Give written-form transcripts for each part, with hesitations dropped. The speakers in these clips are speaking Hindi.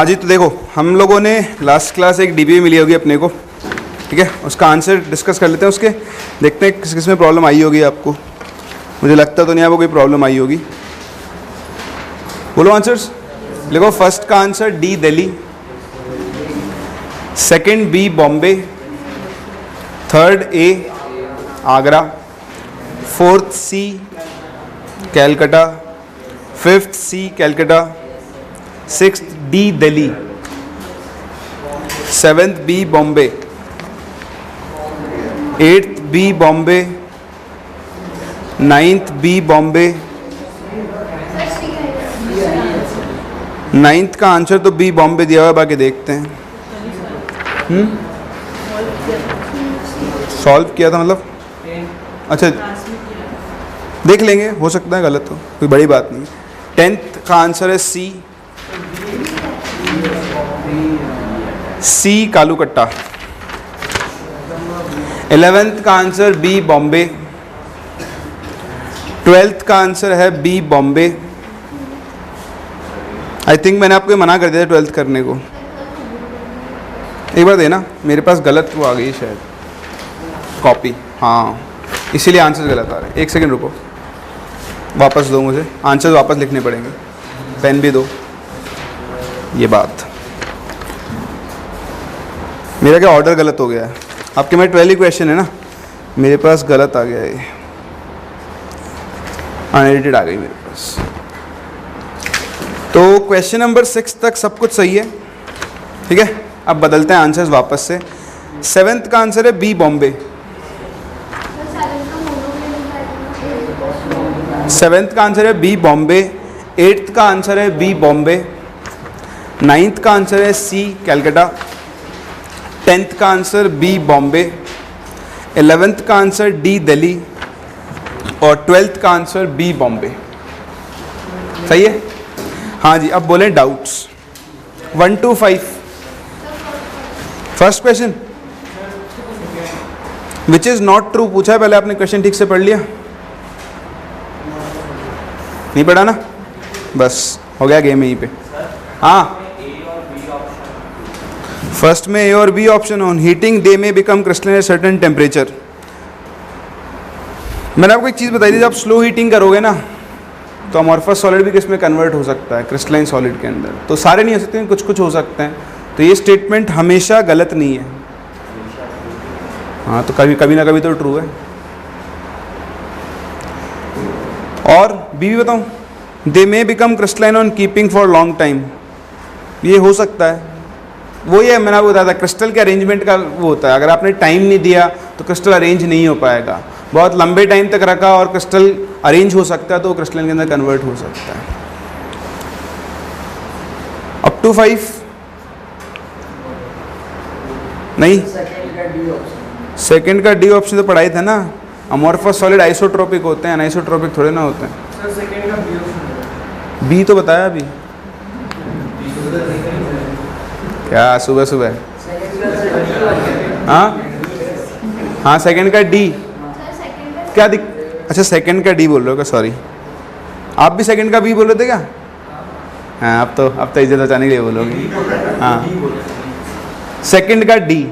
हाँ जी, तो देखो हम लोगों ने लास्ट क्लास एक डीबीए मिली होगी अपने को, ठीक है। उसका आंसर डिस्कस कर लेते हैं, उसके देखते हैं किस किस में प्रॉब्लम आई होगी आपको। मुझे लगता तो नहीं आपको कोई प्रॉब्लम आई होगी। बोलो आंसर्स। देखो फर्स्ट का answer D Delhi, second B Bombay, third A Agra, fourth C Calcutta, fifth C Calcutta, sixth D Delhi, seventh B Bombay, eighth B Bombay, ninth B Bombay. Ninth का आंसर तो बी बॉम्बे दिया हुआ है, बाकी देखते हैं। सॉल्व किया था मतलब, अच्छा देख लेंगे, हो सकता है गलत हो, कोई बड़ी बात नहीं। टेंथ का आंसर है सी कालूकट्टा। 11th का आंसर बी बॉम्बे। 12th का आंसर है बी बॉम्बे। आई थिंक मैंने आपको मना कर दिया 12th करने को, एक बार देना, मेरे पास गलत वो आ गई शायद कॉपी, हाँ इसीलिए आंसर गलत आ रहे हैं। एक सेकंड रुको, वापस दो, मुझे आंसर वापस लिखने पड़ेंगे, पेन भी दो। ये बात मेरा क्या ऑर्डर गलत हो गया है, आपके में 12 क्वेश्चन है ना, मेरे पास गलत आ गया है, अनएडिटेड आ गई मेरे पास। तो क्वेश्चन नंबर 6 तक सब कुछ सही है, ठीक है। अब बदलते हैं आंसर्स वापस से। 7th का आंसर है बी बॉम्बे। 7th का आंसर है बी बॉम्बे। 8th का आंसर है बी बॉम्बे। 9th का आंसर है सी कैलकाटा। 10th का आंसर बी बॉम्बे। 11th का आंसर डी दिल्ली और 12th का आंसर बी बॉम्बे। सही है, हाँ जी। अब बोलें doubts 1 to 5। First question which is not true पूछा है, पहले आपने क्वेश्चन ठीक से पढ़ लिया? नहीं पढ़ा ना, बस हो गया गेम यहीं पे। हाँ, फर्स्ट में ए और बी ऑप्शन ऑन हीटिंग दे में become crystalline at certain temperature. मैंने आपको एक चीज़ बताई थी, जब स्लो हीटिंग करोगे ना तो अमॉर्फस सॉलिड भी किस में कन्वर्ट हो सकता है, क्रिस्टलाइन सॉलिड के अंदर। तो सारे नहीं हो सकते, कुछ कुछ हो सकते हैं। तो ये स्टेटमेंट हमेशा गलत नहीं है, हाँ तो कभी ना कभी तो ट्रू है। और बी भी बताऊँ, they may become crystalline on keeping for long time, ये हो सकता है। वो ये मैंने आपको बताया था, क्रिस्टल के अरेंजमेंट का वो होता है, अगर आपने टाइम नहीं दिया तो क्रिस्टल अरेंज नहीं हो पाएगा। बहुत लंबे टाइम तक रखा और क्रिस्टल अरेंज हो सकता है तो क्रिस्टल के अंदर कन्वर्ट हो सकता है। अप टू 5 नहीं, सेकंड का डी ऑप्शन तो पढ़ाई था ना। अमॉर्फस सॉलिड आइसोट्रोपिक होते हैं, अनाइसोट्रोपिक थोड़े ना होते हैं। बी तो बताया अभी, क्या सुबह सुबह? हाँ सेकंड का डी क्या अच्छा सेकंड का डी बोल रहे हो क्या? सॉरी, आप भी सेकंड का बी बोल रहे थे क्या? हाँ अब तो इज्जत बचाने के लिए बोलोगे। हाँ सेकंड का D,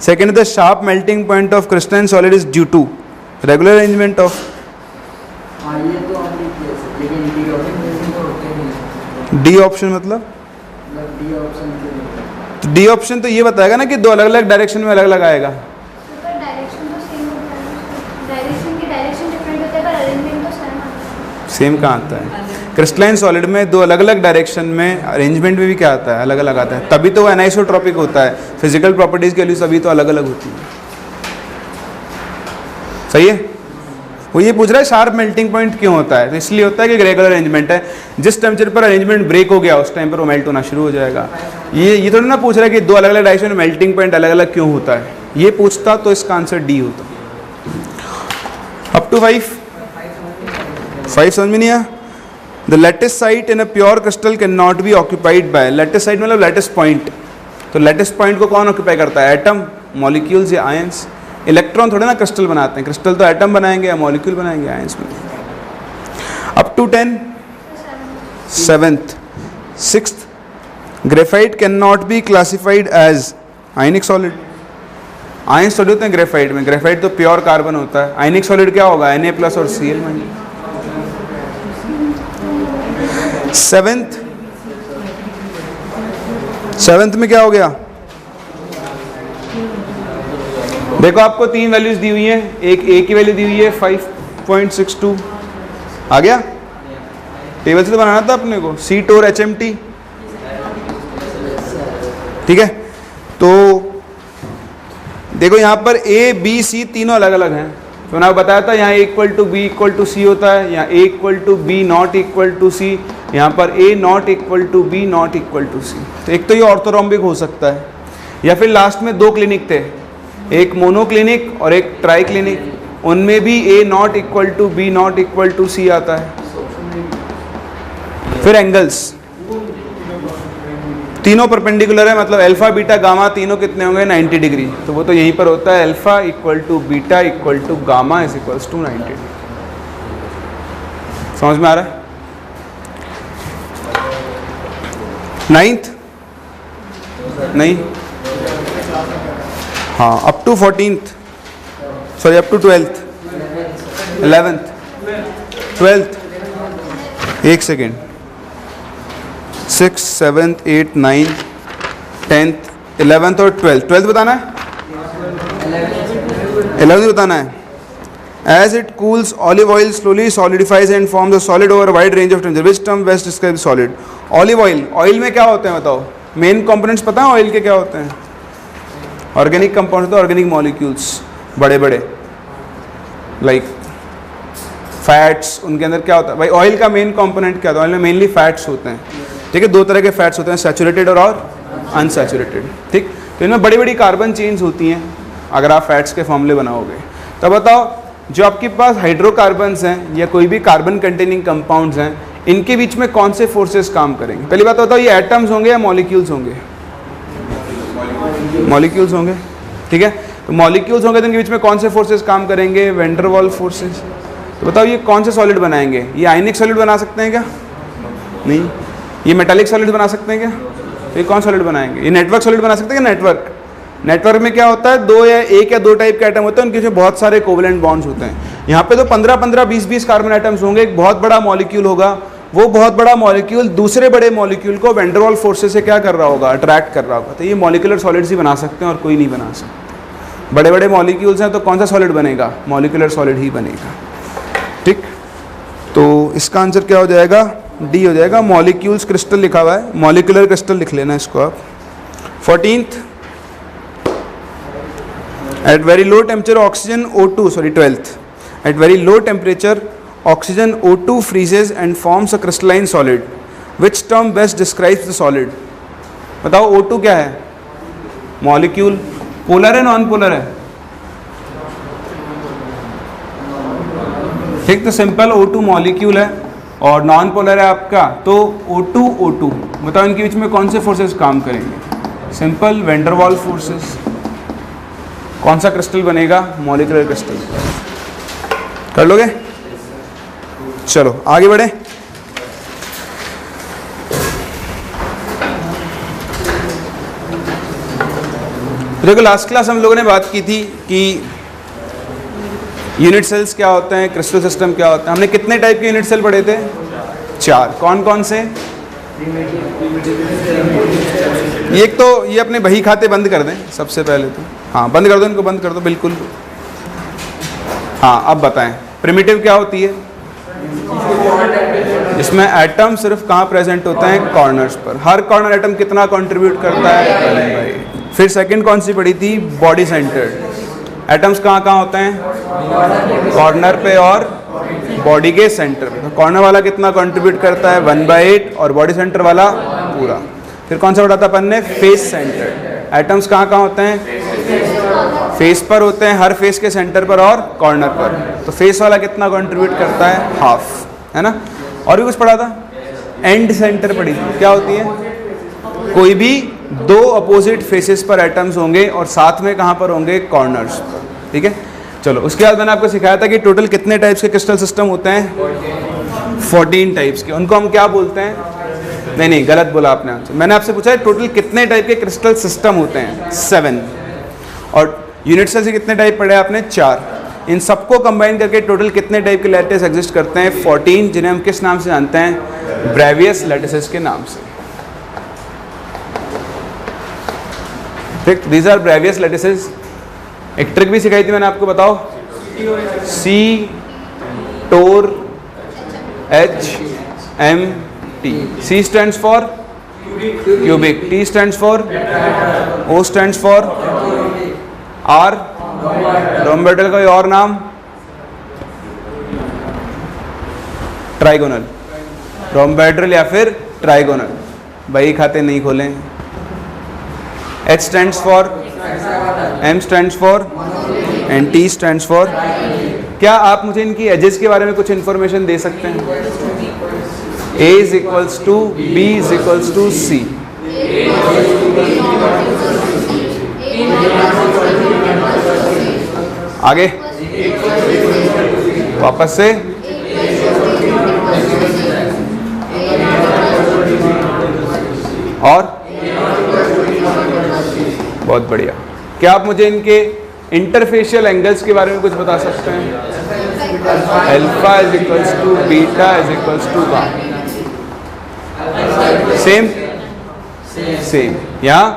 second the sharp melting point of crystalline solid is due to regular arrangement of. D option मतलब डी ऑप्शन तो ये बताएगा ना कि दो अलग अलग डायरेक्शन में अलग अलग आएगा। सेम कहाँ आता है? क्रिस्टलाइन सॉलिड में दो अलग अलग डायरेक्शन में अरेंजमेंट में भी क्या आता है? अलग अलग आता है, तभी तो वो एनाइसोट्रोपिक होता है। फिजिकल प्रॉपर्टीज के लिए सभी तो अलग अलग होती है। सही है। वो ये पूछ रहा है शार्प मेल्टिंग पॉइंट क्यों होता है, तो इसलिए होता है कि रेगुलर अरेंजमेंट है। जिस टेम्परेचर पर अरेंजमेंट ब्रेक हो गया उस टाइम पर वो मेल्ट होना शुरू हो जाएगा। ये थोड़ा ना पूछ रहा है कि दो अलग अलग डायरेक्शन में मेल्टिंग पॉइंट अलग अलग क्यों होता है। ये पूछता तो इसका आंसर डी होता। अप टू 5 समझ में नहीं आया? The lattice site in a pure crystal can not B occupied by. Lattice site मतलब लैटिस पॉइंट। तो लैटिस पॉइंट को कौन ऑक्यूपाई करता है? एटम, मॉलिक्यूल्स या आयंस। इलेक्ट्रॉन थोड़े ना क्रिस्टल बनाते हैं, क्रिस्टल तो एटम बनाएंगे या मॉलिक्यूल बनाएंगे, आयंस बनाएंगे। Up to 10, 7th, 6th, graphite can not be classified as ionic solid. Ion solid होते हैं ग्रेफाइट में, ग्रेफाइट तो प्योर कार्बन होता है। आयनिक सॉलिड क्या होगा? Na+ और Cl-। सेवेंथ में क्या हो गया? देखो आपको 3 वैल्यूज दी हुई हैं, एक ए की वैल्यू दी हुई है 5.62, आ गया? टेबल से तो बनाना था अपने को, C2 और HMT, ठीक है। तो देखो यहाँ पर A, B, C तीनों अलग अलग हैं। तो मैंने आपको बताया था यहाँ A = B = C होता है, यहाँ A = B ≠ C, यहाँ पर A ≠ B ≠ C। तो एक तो ये ऑर्थोरोम्बिक हो सकता है, या फिर लास्ट में 2 क्लिनिक थे, एक मोनोक्लिनिक और एक ट्राई क्लिनिक, उनमें भी A ≠ B ≠ C आता है। फिर एंगल्स तीनों परपेंडिकुलर है, मतलब अल्फा बीटा गामा तीनों कितने होंगे? 90 डिग्री। तो वो तो यहीं पर होता है, अल्फा = बीटा = गामा = 90। समझ में आ रहा है? 9th नहीं, हाँ, up to 14th, sorry up to 12th, 11th, 12th, एक second, 6th, 7th, 8th, 9th, 10th, 11th और 12th। 12th बताना है, 11th बताना है। As it cools, olive oil slowly solidifies and forms a solid over a wide range of temperature. Which term best describes solid? Olive oil, oil में क्या होते हैं बताओ? मेन कंपोनेंट्स पता है ऑयल के क्या होते हैं? ऑर्गेनिक कंपाउंड होते हैं, ऑर्गेनिक मॉलिक्यूल्स बड़े बड़े, लाइक फैट्स। उनके अंदर क्या होता है भाई? ऑयल का मेन कंपोनेंट क्या होता है? ऑयल में मेनली फैट्स होते हैं, ठीक है। 2 तरह के फैट्स होते हैं, सैचुरेटेड और अनसैचुरेटेड, ठीक। तो इनमें बड़ी बड़ी कार्बन चेन्स होती हैं अगर आप फैट्स के फॉर्मूले बनाओगे। तो बताओ जो आपके पास हाइड्रोकार्बन्स हैं या कोई भी कार्बन कंटेनिंग कंपाउंड्स हैं, इनके बीच में कौन से फोर्सेस काम करेंगे? पहली बात बताओ, ये एटम्स होंगे या मॉलिक्यूल्स होंगे? मॉलिक्यूल्स होंगे, ठीक है। तो मॉलिक्यूल्स होंगे तो इनके बीच में कौन से फोर्सेस काम करेंगे? Van der Waals forces. तो बताओ ये कौन से सॉलिड बनाएंगे? ये आयनिक सॉलिड बना सकते हैं क्या? नहीं। ये मेटालिक सॉलिड बना सकते हैं क्या? तो ये कौन सॉलिड बनाएंगे? ये नेटवर्क सॉलिड बना सकते हैं क्या? नेटवर्क, नेटवर्क में क्या होता है? 2 या 1 या 2 टाइप के एटम होते हैं, उनके बीच बहुत सारे कोवेलेंट बॉन्ड्स होते हैं। यहाँ पे तो 15-15, 20-20 कार्बन एटम्स होंगे, एक बहुत बड़ा मॉलिक्यूल होगा, वो बहुत बड़ा मॉलिक्यूल दूसरे बड़े मॉलिक्यूल को वैन डर वाल्स फोर्सेस से क्या कर रहा होगा? अट्रैक्ट कर रहा होगा। तो ये मॉलिक्यूलर सॉलिड्स ही बना सकते हैं और कोई नहीं बना सकते। बड़े बड़े मॉलिक्यूल्स हैं तो कौन सा सॉलिड बनेगा? मॉलिक्यूलर सॉलिड ही बनेगा, ठीक। तो इसका आंसर क्या हो जाएगा? डी हो जाएगा। मॉलिक्यूल्स क्रिस्टल लिखा हुआ है, मॉलिक्यूलर क्रिस्टल लिख लेना इसको आप। 14th, at very low temperature oxygen O2, sorry 12th, at very low temperature oxygen O2 freezes and forms a crystalline solid. Which term best describes the solid? बताओ O2 क्या है? मॉलिक्यूल, पोलर है नॉन पोलर है? ठीक, तो सिंपल O2 मॉलिक्यूल है और नॉन पोलर है आपका, तो O2 बताओ इनके बीच में कौन से फोर्सेस काम करेंगे? Simple van der Waals forces. कौन सा क्रिस्टल बनेगा? Molecular crystal. कर लोगे? चलो आगे बढ़े। देखो लास्ट क्लास हम लोगों ने बात की थी कि यूनिट सेल्स क्या होते हैं, क्रिस्टल सिस्टम क्या होता है। हमने कितने टाइप के यूनिट सेल पढ़े थे? 4। कौन कौन से? एक तो ये अपने बही खाते बंद कर दें सबसे पहले तो, हाँ बंद कर दो, इनको बंद कर दो बिल्कुल। हाँ अब बताएं प्रिमिटिव क्या होती है? इसमें एटम सिर्फ कहाँ प्रेजेंट होता है? कॉर्नर्स पर। हर कॉर्नर एटम कितना कंट्रीब्यूट करता है? फिर सेकंड कौन सी पढ़ी थी? Body centred. एटम्स कहाँ कहाँ होते हैं? कॉर्नर पे और बॉडी के सेंटर पे। तो कॉर्नर वाला कितना कंट्रीब्यूट करता है? 1/8 और बॉडी सेंटर वाला पूरा। फिर कौन सा पढ़ा था अपन ने? Face centred. एटम्स कहाँ कहाँ होते हैं? फेस पर होते हैं, हर फेस के सेंटर पर और कॉर्नर पर। तो फेस वाला कितना कंट्रीब्यूट करता है? हाफ, है ना। और भी कुछ पढ़ा था? एंड सेंटर पढ़ी थी, क्या होती है? कोई भी 2 अपोजिट फेसेस पर एटम्स होंगे और साथ में कहाँ पर होंगे? कॉर्नर्स पर, ठीक है। चलो उसके बाद मैंने आपको सिखाया था कि टोटल कितने टाइप्स के क्रिस्टल सिस्टम होते हैं? 14 टाइप्स के। उनको हम क्या बोलते हैं? नहीं गलत बोला आपने आंसर। मैंने आपसे पूछा है टोटल कितने टाइप के क्रिस्टल सिस्टम होते हैं, 7। और यूनिट सेल से कितने टाइप पढ़े आपने, 4। इन सबको कंबाइन करके टोटल कितने टाइप के लैटिस एग्जिस्ट करते हैं, 14, जिन्हें हम किस नाम से जानते हैं, ब्रेवियस लैटिसेस के नाम से। ठीक, दीज आर ब्रेवियस लैटिसेस। एक ट्रिक भी सिखाई थी मैंने आपको, बताओ। C TOR H M T. C stands for cubic, T stands for, O stands for, R rhombohedral का और नाम ट्राइगोनल, रोम्बेड्रल या फिर ट्राइगोनल, बही खाते नहीं खोलें। H stands for, M stands for and T stands for। क्या आप मुझे इनकी एजेस के बारे में कुछ इंफॉर्मेशन दे सकते हैं? A is equals to B is equals to C। आगे वापस से और बहुत बढ़िया। क्या आप मुझे इनके इंटरफेशियल एंगल्स के बारे में कुछ बता सकते हैं? Alpha is equals to beta is equals to gamma. Same same यहाँ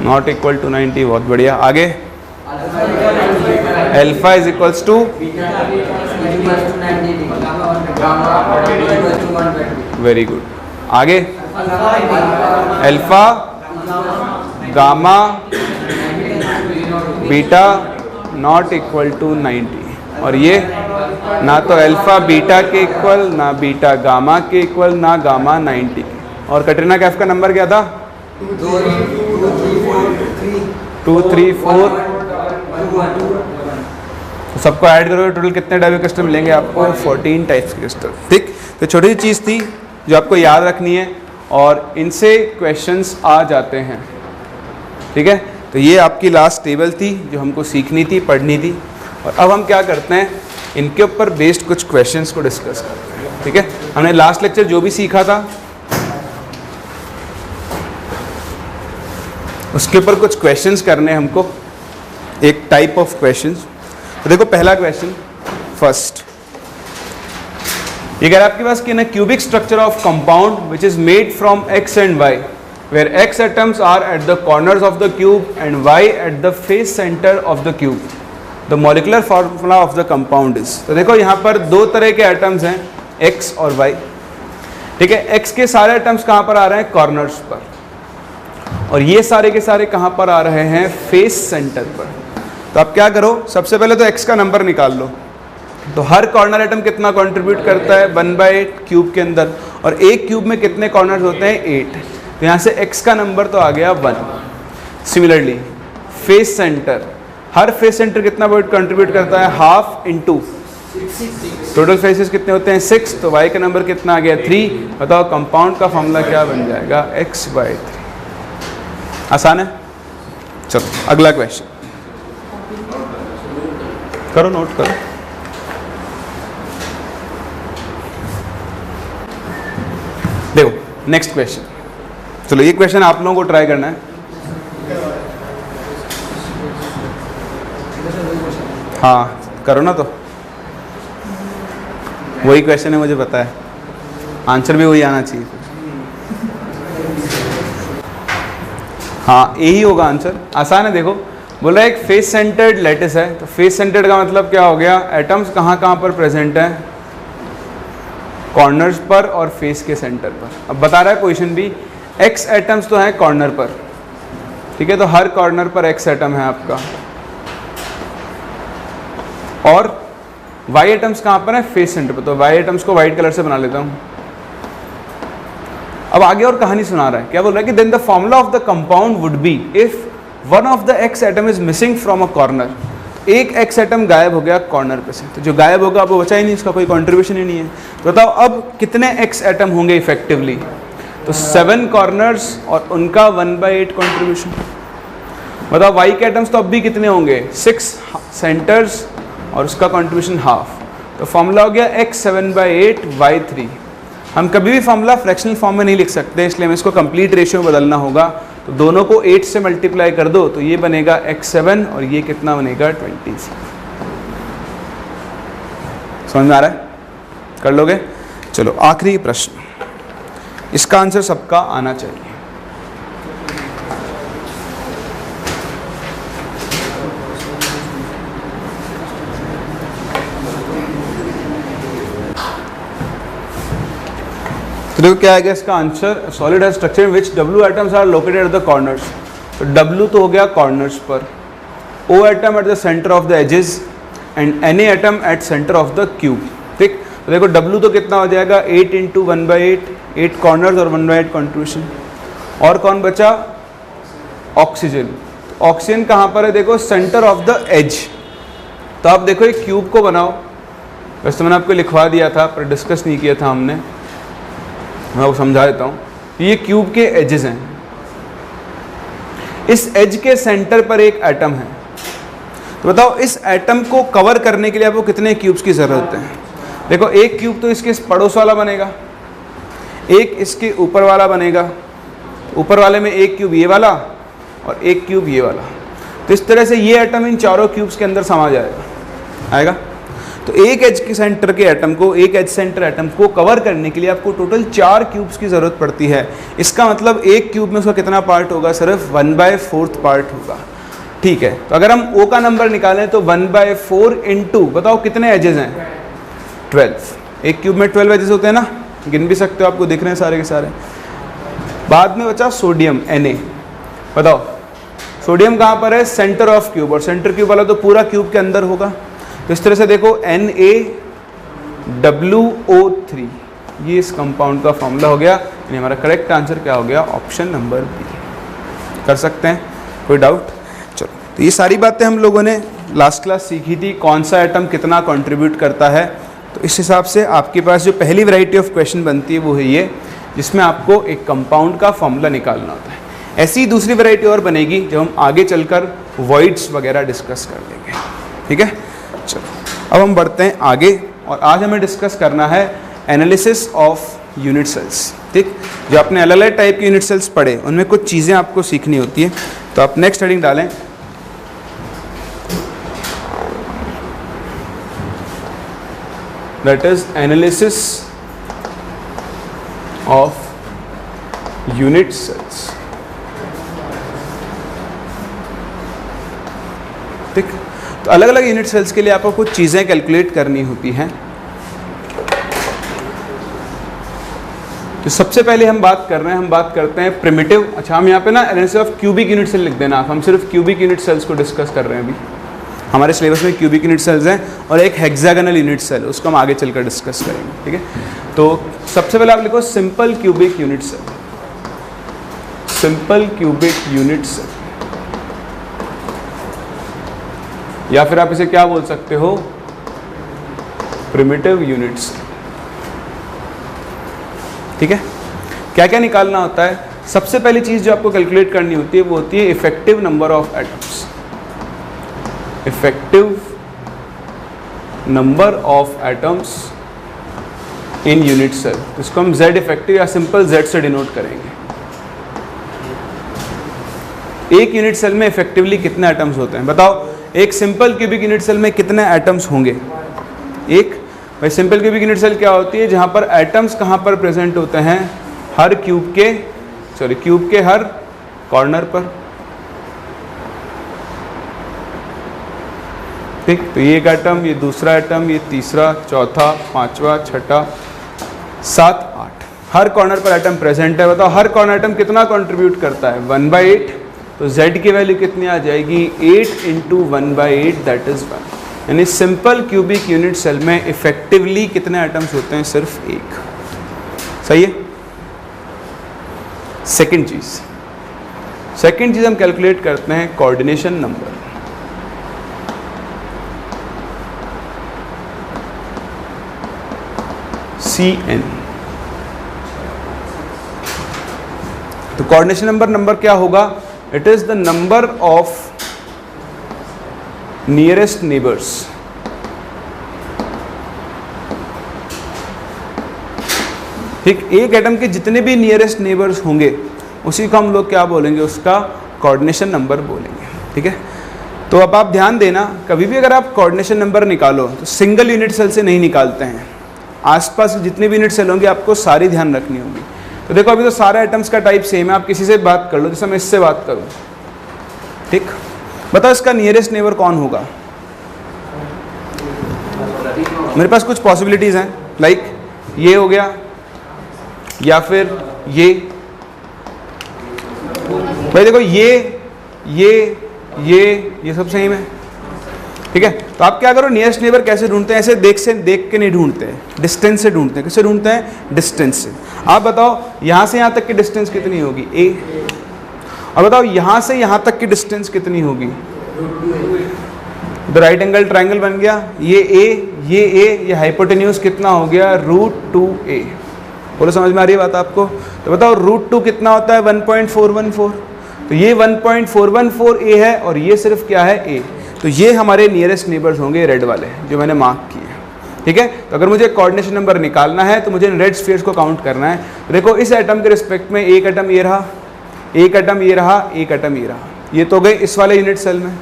नॉट इक्वल टू 90। बहुत बढ़िया। आगे alpha is equals to, very good. आगे alpha gamma beta not equal to 90। और ये ना तो अल्फा बीटा के इक्वल, ना बीटा गामा के इक्वल, ना गामा 90। और कैटरीना कैफ का नंबर क्या था? 2 3 4। तो सबको ऐड करोगे टोटल कितने टाइप के क्रिस्टल मिलेंगे आपको? 14 टाइप्स के क्रिस्टल। ठीक, तो छोटी सी चीज़ थी जो आपको याद रखनी है और इनसे क्वेश्चंस आ जाते हैं। ठीक है, तो ये आपकी लास्ट टेबल थी जो हमको सीखनी थी, पढ़नी थी। और अब हम क्या करते हैं, इनके ऊपर बेस्ड कुछ क्वेश्चंस को डिस्कस करते हैं। ठीक है, हमने लास्ट लेक्चर जो भी सीखा था उसके ऊपर कुछ क्वेश्चंस करने हमको, एक टाइप ऑफ क्वेश्चंस। तो देखो पहला क्वेश्चन फर्स्ट, ये कह रहा है आपके पास कि in a cubic structure of compound which is made from X and Y, where X atoms are at the corners of the cube and Y at the face centre of the cube, the molecular formula of the compound is. तो देखो यहाँ पर दो तरह के एटम्स हैं, एक्स और वाई। ठीक है, एक्स के सारे एटम्स कहाँ पर आ रहे हैं? कॉर्नर्स पर। और ये सारे के सारे कहाँ पर आ रहे हैं? फेस सेंटर पर। तो आप क्या करो, सबसे पहले तो एक्स का नंबर निकाल लो। तो हर कॉर्नर एटम कितना कंट्रीब्यूट करता है? 1/8 क्यूब के अंदर। और एक क्यूब में कितने कॉर्नर्स होते हैं? 8। तो यहाँ से एक्स का नंबर तो आ गया 1। सिमिलरली फेस सेंटर, हर फेस सेंटर कितना कंट्रीब्यूट करता है? हाफ इंटू टोटल फेसेस कितने होते हैं? 6। तो वाई का नंबर कितना आ गया? 3। बताओ कंपाउंड का फॉर्मूला क्या बन जाएगा? x/3। आसान है। चलो अगला क्वेश्चन करो, नोट करो। देखो नेक्स्ट क्वेश्चन। चलो ये क्वेश्चन आप लोगों को ट्राई करना है। हाँ करो ना, तो वही क्वेश्चन है, मुझे पता है, आंसर भी वही आना चाहिए। हाँ यही होगा आंसर, आसान है। देखो बोल रहा है एक फेस सेंटर्ड लैटिस है, तो फेस सेंटर्ड का मतलब क्या हो गया? एटम्स कहाँ कहाँ पर प्रेजेंट है? कॉर्नर्स पर और फेस के सेंटर पर। अब बता रहा है क्वेश्चन भी, एक्स एटम्स तो हैं कॉर्नर पर। ठीक है, तो हर कॉर्नर पर एक्स एटम है आपका, और वाई एटम्स कहाँ पर है? फेस सेंटर पर। तो वाई एटम्स को वाइट कलर से बना लेता हूँ। अब आगे और कहानी सुना रहा है, क्या बोल रहा है कि then the formula of the compound would be if one of the X atom is missing from a corner. एक एक्स एटम गायब हो गया कॉर्नर पे से, तो जो गायब होगा वो बचा ही नहीं, इसका कोई कंट्रीब्यूशन ही नहीं है। तो बताओ अब कितने एक्स एटम होंगे इफेक्टिवली? तो 7 कॉर्नर्स और उनका 1/8 कंट्रीब्यूशन। बताओ वाई के एटम्स तो अब भी कितने होंगे? 6 सेंटर्स और उसका कंट्रीब्यूशन हाफ। तो फॉर्मूला हो गया x7/8y3। हम कभी भी फॉर्मूला फ्रैक्शनल फॉर्म में नहीं लिख सकते, इसलिए हमें इसको कंप्लीट रेशियो में बदलना होगा। तो दोनों को 8 से मल्टीप्लाई कर दो तो ये बनेगा x7 और ये कितना बनेगा 20। समझ में आ रहा है? कर लोगे? चलो आखिरी प्रश्न, इसका आंसर सबका आना चाहिए। तो देखो क्या आएगा इसका answer, solid has structure in which W atoms are located at the corners. तो W तो हो गया कॉर्नर्स पर, O atom at the centre of the edges and Na atom at centre of the cube. ठीक, तो देखो W तो कितना हो जाएगा 8 × 1/8, 8 कॉर्नर्स और 1/8 कंट्रीब्यूशन। और कौन बचा? ऑक्सीजन। ऑक्सीजन कहाँ पर है? देखो सेंटर ऑफ द एज। तो आप देखो एक क्यूब को बनाओ, वैसे तो मैंने आपको लिखवा दिया था पर डिस्कस नहीं किया था हमने, मैं आपको समझा देता हूँ। ये क्यूब के एजेस हैं, इस एज के सेंटर पर एक एटम है। तो बताओ इस एटम को कवर करने के लिए आपको कितने क्यूब्स की ज़रूरत है? देखो एक क्यूब तो इसके पड़ोस वाला बनेगा, एक इसके ऊपर वाला बनेगा, ऊपर वाले में एक क्यूब ये वाला और एक क्यूब ये वाला। तो इस तरह से ये एटम इन चारों क्यूब्स के अंदर समा जाएगा, आएगा। तो एक एज के सेंटर के एटम को, एक एज सेंटर एटम को कवर करने के लिए आपको टोटल 4 क्यूब्स की ज़रूरत पड़ती है। इसका मतलब एक क्यूब में उसका कितना पार्ट होगा? सिर्फ 1/4 पार्ट होगा। ठीक है, तो अगर हम O का नंबर निकालें तो 1/4 इंटू, बताओ कितने एजेस हैं? 12। एक क्यूब में 12 एजेस होते हैं ना, गिन भी सकते हो, आपको दिख रहे हैं सारे के सारे। बाद में बचा सोडियम Na। बताओ सोडियम कहाँ पर है? सेंटर ऑफ क्यूब, और सेंटर क्यूब वाला तो पूरा क्यूब के अंदर होगा। तो इस तरह से देखो NaWO3, ये इस कंपाउंड का फॉर्मूला हो गया। यानी हमारा करेक्ट आंसर क्या हो गया? Option number B. कर सकते हैं? कोई डाउट? चलो, तो ये सारी बातें हम लोगों ने लास्ट क्लास सीखी थी, कौन सा एटम कितना कंट्रीब्यूट करता है। तो इस हिसाब से आपके पास जो पहली वैरायटी ऑफ क्वेश्चन बनती है वो है ये, जिसमें आपको एक कंपाउंड का फॉर्मूला निकालना होता है। ऐसी ही दूसरी वैरायटी और बनेगी जब हम आगे चलकर वॉइड्स वगैरह डिस्कस कर लेंगे। ठीक है, चलो अब हम बढ़ते हैं आगे, और आज हमें डिस्कस करना है एनालिसिस ऑफ यूनिट सेल्स। ठीक, जो आपने अलग अलग टाइप के यूनिट सेल्स पढ़े उनमें कुछ चीज़ें आपको सीखनी होती है। तो आप नेक्स्ट हेडिंग डालें, that is analysis of unit cells. ठीक, तो अलग अलग यूनिट सेल्स के लिए आपको कुछ चीज़ें कैलकुलेट करनी होती हैं। तो सबसे पहले हम बात कर रहे हैं, हम बात करते हैं प्रिमिटिव। अच्छा, हम यहाँ पे ना analysis of cubic unit cell लिख देना आप, हम सिर्फ क्यूबिक यूनिट सेल्स को डिस्कस कर रहे हैं अभी। हमारे सिलेबस में क्यूबिक यूनिट सेल्स हैं और एक हेक्सागोनल यूनिट सेल, उसको हम आगे चलकर डिस्कस करेंगे। ठीक है, तो सबसे पहले आप लिखो simple cubic unit cell. Simple cubic unit cell, या फिर आप इसे क्या बोल सकते हो? Primitive units. ठीक है, क्या क्या निकालना होता है? सबसे पहली चीज जो आपको कैलकुलेट करनी होती है वो होती है effective number of atoms. Effective number of atoms in unit cell, इसको हम Z इफेक्टिव या सिंपल Z से डिनोट करेंगे। एक यूनिट सेल में इफेक्टिवली कितने एटम्स होते हैं? बताओ, एक सिंपल क्यूबिक यूनिट सेल में कितने एटम्स होंगे? एक। भाई सिंपल क्यूबिक यूनिट सेल क्या होती है? जहां पर एटम्स कहां पर प्रेजेंट होते हैं? हर क्यूब के हर कॉर्नर पर। ठीक, तो ये एक एटम, ये दूसरा एटम, ये तीसरा, चौथा, पांचवा, छठा, 7, 8, हर कॉर्नर पर एटम प्रेजेंट है। बताओ हर कॉर्नर एटम कितना कंट्रीब्यूट करता है? 1/8। तो Z की वैल्यू कितनी आ जाएगी? 8 × 1/8, दैट इज 1। यानी सिंपल क्यूबिक यूनिट सेल में इफेक्टिवली कितने एटम्स होते हैं? सिर्फ एक। सही है। सेकंड चीज हम कैलकुलेट करते हैं कोऑर्डिनेशन नंबर। CN। तो कोऑर्डिनेशन नंबर क्या होगा? It is the number of nearest neighbours ठीक, एक एटम के जितने भी नियरेस्ट नेबर्स होंगे उसी को हम लोग क्या बोलेंगे, उसका कोऑर्डिनेशन नंबर बोलेंगे। ठीक है, तो अब आप ध्यान देना, कभी भी अगर आप कोऑर्डिनेशन नंबर निकालो तो सिंगल यूनिट सेल से नहीं निकालते हैं, आसपास जितने भी यूनिट सेल होंगे आपको सारी ध्यान रखनी होगी। तो देखो अभी तो सारे एटम्स का टाइप सेम है, आप किसी से बात कर लो, जैसे मैं इससे बात करूँ, ठीक, बताओ इसका नियरेस्ट नेबर कौन होगा। मेरे पास कुछ पॉसिबिलिटीज़ हैं, लाइक ये हो गया या फिर भाई देखो ये सब सेम है। ठीक है, तो आप क्या करो, नियरेस्ट नेबर कैसे ढूंढते हैं, ऐसे देख के नहीं ढूंढते हैं, डिस्टेंस से ढूंढते हैं। कैसे ढूंढते हैं, डिस्टेंस से। आप बताओ यहाँ से यहाँ तक की डिस्टेंस कितनी होगी, a। अब बताओ यहाँ से यहाँ तक की डिस्टेंस कितनी होगी, तो राइट एंगल ट्राइंगल बन गया, ये a, ये हाइपोटेन्यूज कितना हो गया, √2a। बोलो समझ में आ रही है बात आपको। तो बताओ √2 कितना होता है, 1.414। तो ये 1.414a है और ये सिर्फ क्या है, a। तो ये हमारे नियरेस्ट नेबर्स होंगे, रेड वाले जो मैंने मार्क किए। ठीक है, तो अगर मुझे कोऑर्डिनेशन नंबर निकालना है तो मुझे रेड स्फीयर्स को काउंट करना है। तो देखो इस एटम के रिस्पेक्ट में एक एटम ये रहा, एक एटम ये रहा, एक एटम ये रहा, ये तो गए इस वाले यूनिट सेल में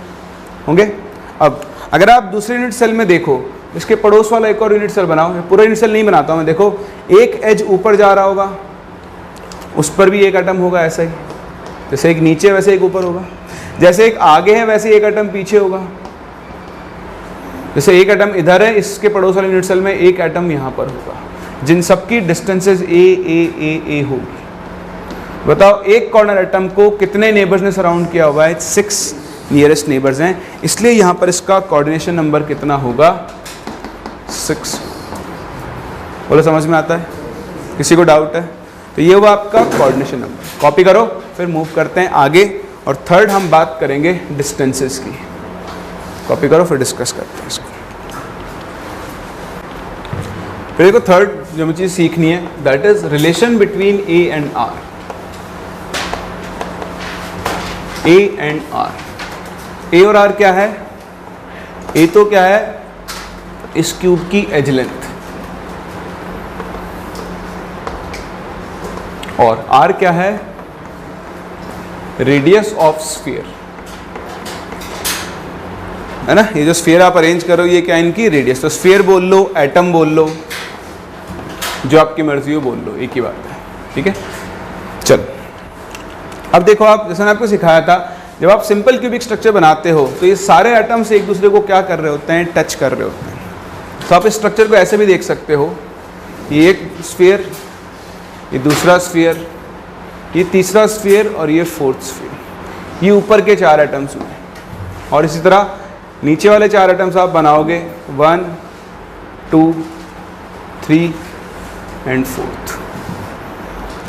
होंगे। अब अगर आप दूसरे यूनिट सेल में देखो, इसके पड़ोस वाला एक और यूनिट सेल बनाओ, पूरा यूनिट सेल नहीं बनाता हूँ मैं, देखो एक एज ऊपर जा रहा होगा, उस पर भी एक एटम होगा, ऐसा ही जैसे एक नीचे वैसे एक ऊपर होगा, जैसे एक आगे है वैसे एक एटम पीछे होगा, जैसे एक एटम इधर है इसके पड़ोस वाले यूनिट सेल में एक एटम यहाँ पर होगा, जिन सबकी डिस्टेंसेस ए होगी। बताओ एक कॉर्नर एटम को कितने नेबर्स ने सराउंड किया हुआ है, 6 नियरेस्ट नेबर्स हैं, इसलिए यहाँ पर इसका कोऑर्डिनेशन नंबर कितना होगा, 6। बोलो समझ में आता है, किसी को डाउट है? तो ये हुआ आपका कोऑर्डिनेशन नंबर। कॉपी करो, फिर मूव करते हैं आगे, और थर्ड हम बात करेंगे डिस्टेंसेस की। कॉपी करो फिर डिस्कस करते हैं इसको। फिर देखो थर्ड जो मुझे चीज़ सीखनी है, that is relation between A and R. A and R, A और आर क्या है, ए तो क्या है, इस क्यूब की एज लेंथ, और आर क्या है, रेडियस ऑफ स्फीयर, है ना। ये जो स्फीयर आप अरेंज करो ये क्या, इनकी रेडियस। तो स्फीयर बोल लो, एटम बोल लो, जो आपकी मर्जी हो बोल लो, एक ही बात है। ठीक है, चलो अब देखो, आप जैसे मैंने आपको सिखाया था, जब आप सिंपल क्यूबिक स्ट्रक्चर बनाते हो तो ये सारे एटम्स एक दूसरे को क्या कर रहे होते हैं, टच कर रहे होते हैं। तो आप इस स्ट्रक्चर को ऐसे भी देख सकते हो, ये एक स्फीयर, ये दूसरा स्फीयर, ये तीसरा स्फीयर और ये फोर्थ स्फीयर, ये ऊपर के 4 एटम्स हुए। और इसी तरह नीचे वाले 4 एटम्स आप बनाओगे, 1, 2, 3 एंड 4th।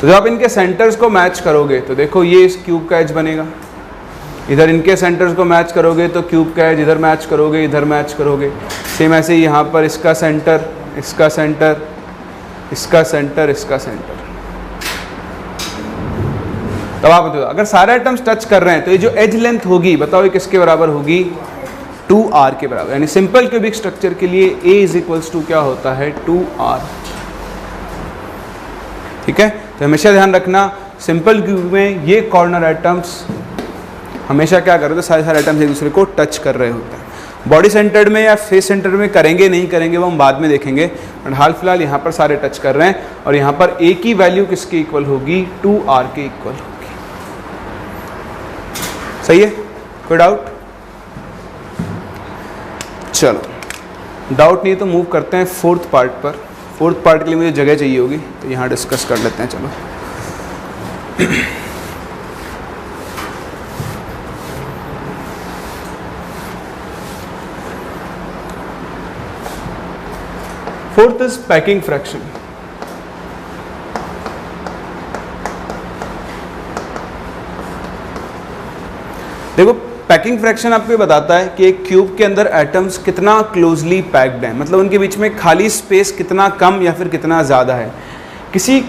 तो जब आप इनके सेंटर्स को मैच करोगे तो देखो ये इस क्यूब का एज बनेगा, इधर इनके सेंटर्स को मैच करोगे तो क्यूब का एज, इधर मैच करोगे, इधर मैच करोगे। सेम ऐसे ही यहाँ पर इसका सेंटर, इसका सेंटर, इसका सेंटर, इसका सेंटर। तब आप बताओ अगर सारे एटम्स टच कर रहे हैं तो ये जो एज लेंथ होगी, बताओ ये किसके बराबर होगी, 2r के बराबर। यानी सिंपल क्यूबिक स्ट्रक्चर के लिए a इज इक्वल्स टू क्या होता है, 2r। ठीक है, तो हमेशा ध्यान रखना सिंपल क्यूब में ये कॉर्नर एटम्स हमेशा क्या कर रहे थे, सारे एटम्स एक दूसरे को टच कर रहे होते हैं। बॉडी सेंटर्ड में या फेस सेंटर्ड में करेंगे नहीं करेंगे वो हम बाद में देखेंगे, बट हाल फिलहाल यहाँ पर सारे टच कर रहे हैं। और यहाँ पर a की वैल्यू किसके इक्वल होगी, 2r के इक्वल होगी। सही है, कोई डाउट? चलो डाउट नहीं तो मूव करते हैं 4th पार्ट पर। 4th पार्ट के लिए मुझे जगह चाहिए होगी तो यहाँ डिस्कस कर लेते हैं। चलो फोर्थ इज पैकिंग फ्रैक्शन। देखो पैकिंग फ्रैक्शन आपको ये बताता है कि एक क्यूब के अंदर एटम्स कितना क्लोजली पैक्ड हैं, मतलब उनके बीच में खाली स्पेस कितना कम या फिर कितना ज़्यादा है। किसी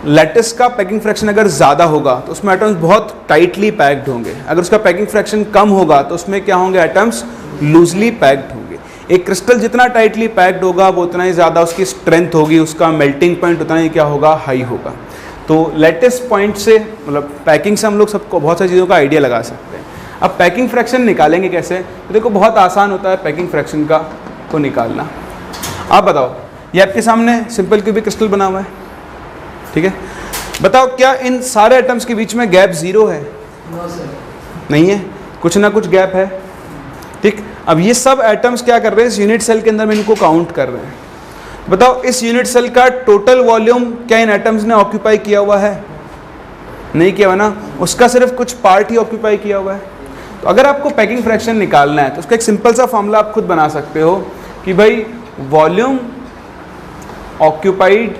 लैटिस का पैकिंग फ्रैक्शन अगर ज़्यादा होगा तो उसमें एटम्स बहुत टाइटली पैक्ड होंगे, अगर उसका पैकिंग फ्रैक्शन कम होगा तो उसमें क्या होंगे, एटम्स लूजली पैक्ड होंगे। एक क्रिस्टल जितना टाइटली पैक्ड होगा वो उतना ही ज़्यादा उसकी स्ट्रेंथ होगी, उसका मेल्टिंग पॉइंट उतना ही क्या होगा, हाई होगा। तो लेटेस्ट पॉइंट से मतलब पैकिंग से हम लोग सबको बहुत सारी चीज़ों का आइडिया लगा सकते हैं। अब पैकिंग फ्रैक्शन निकालेंगे कैसे, तो देखो बहुत आसान होता है पैकिंग फ्रैक्शन का को निकालना। आप बताओ, ये आपके सामने सिंपल क्यूबिक क्रिस्टल बना हुआ है, ठीक है, बताओ क्या इन सारे एटम्स के बीच में गैप जीरो है? नहीं है, कुछ ना कुछ गैप है, ठीक। अब ये सब एटम्स क्या कर रहे हैं, इस यूनिट सेल के अंदर में इनको काउंट कर रहे हैं। बताओ इस यूनिट सेल का टोटल वॉल्यूम क्या इन एटम्स ने ऑक्यूपाई किया हुआ है? नहीं किया हुआ ना, उसका सिर्फ कुछ पार्ट ही ऑक्यूपाई किया हुआ है। तो अगर आपको पैकिंग फ्रैक्शन निकालना है तो उसका एक सिंपल सा फॉर्मूला आप खुद बना सकते हो कि भाई volume occupied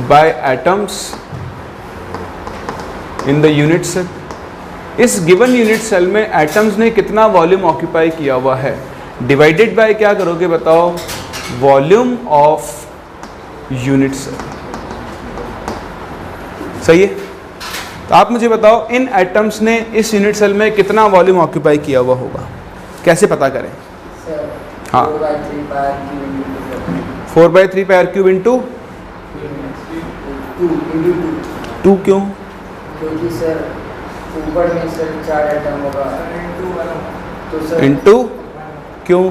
by atoms in the unit cell, इस गिवन यूनिट सेल में एटम्स ने कितना वॉल्यूम ऑक्यूपाई किया हुआ है, डिवाइडेड बाय क्या करोगे बताओ, वॉल्यूम ऑफ यूनिट सेल। सही है? तो आप मुझे बताओ इन एटम्स ने इस यूनिट सेल में कितना वॉल्यूम ऑक्यूपाई किया हुआ होगा, कैसे पता करें? हाँ, 4/3 पाई आर क्यूब इंटू 2 क्यों? क्योंकि सर ऊपर में सर 4 एटम होगा तो सर इंटू क्यों?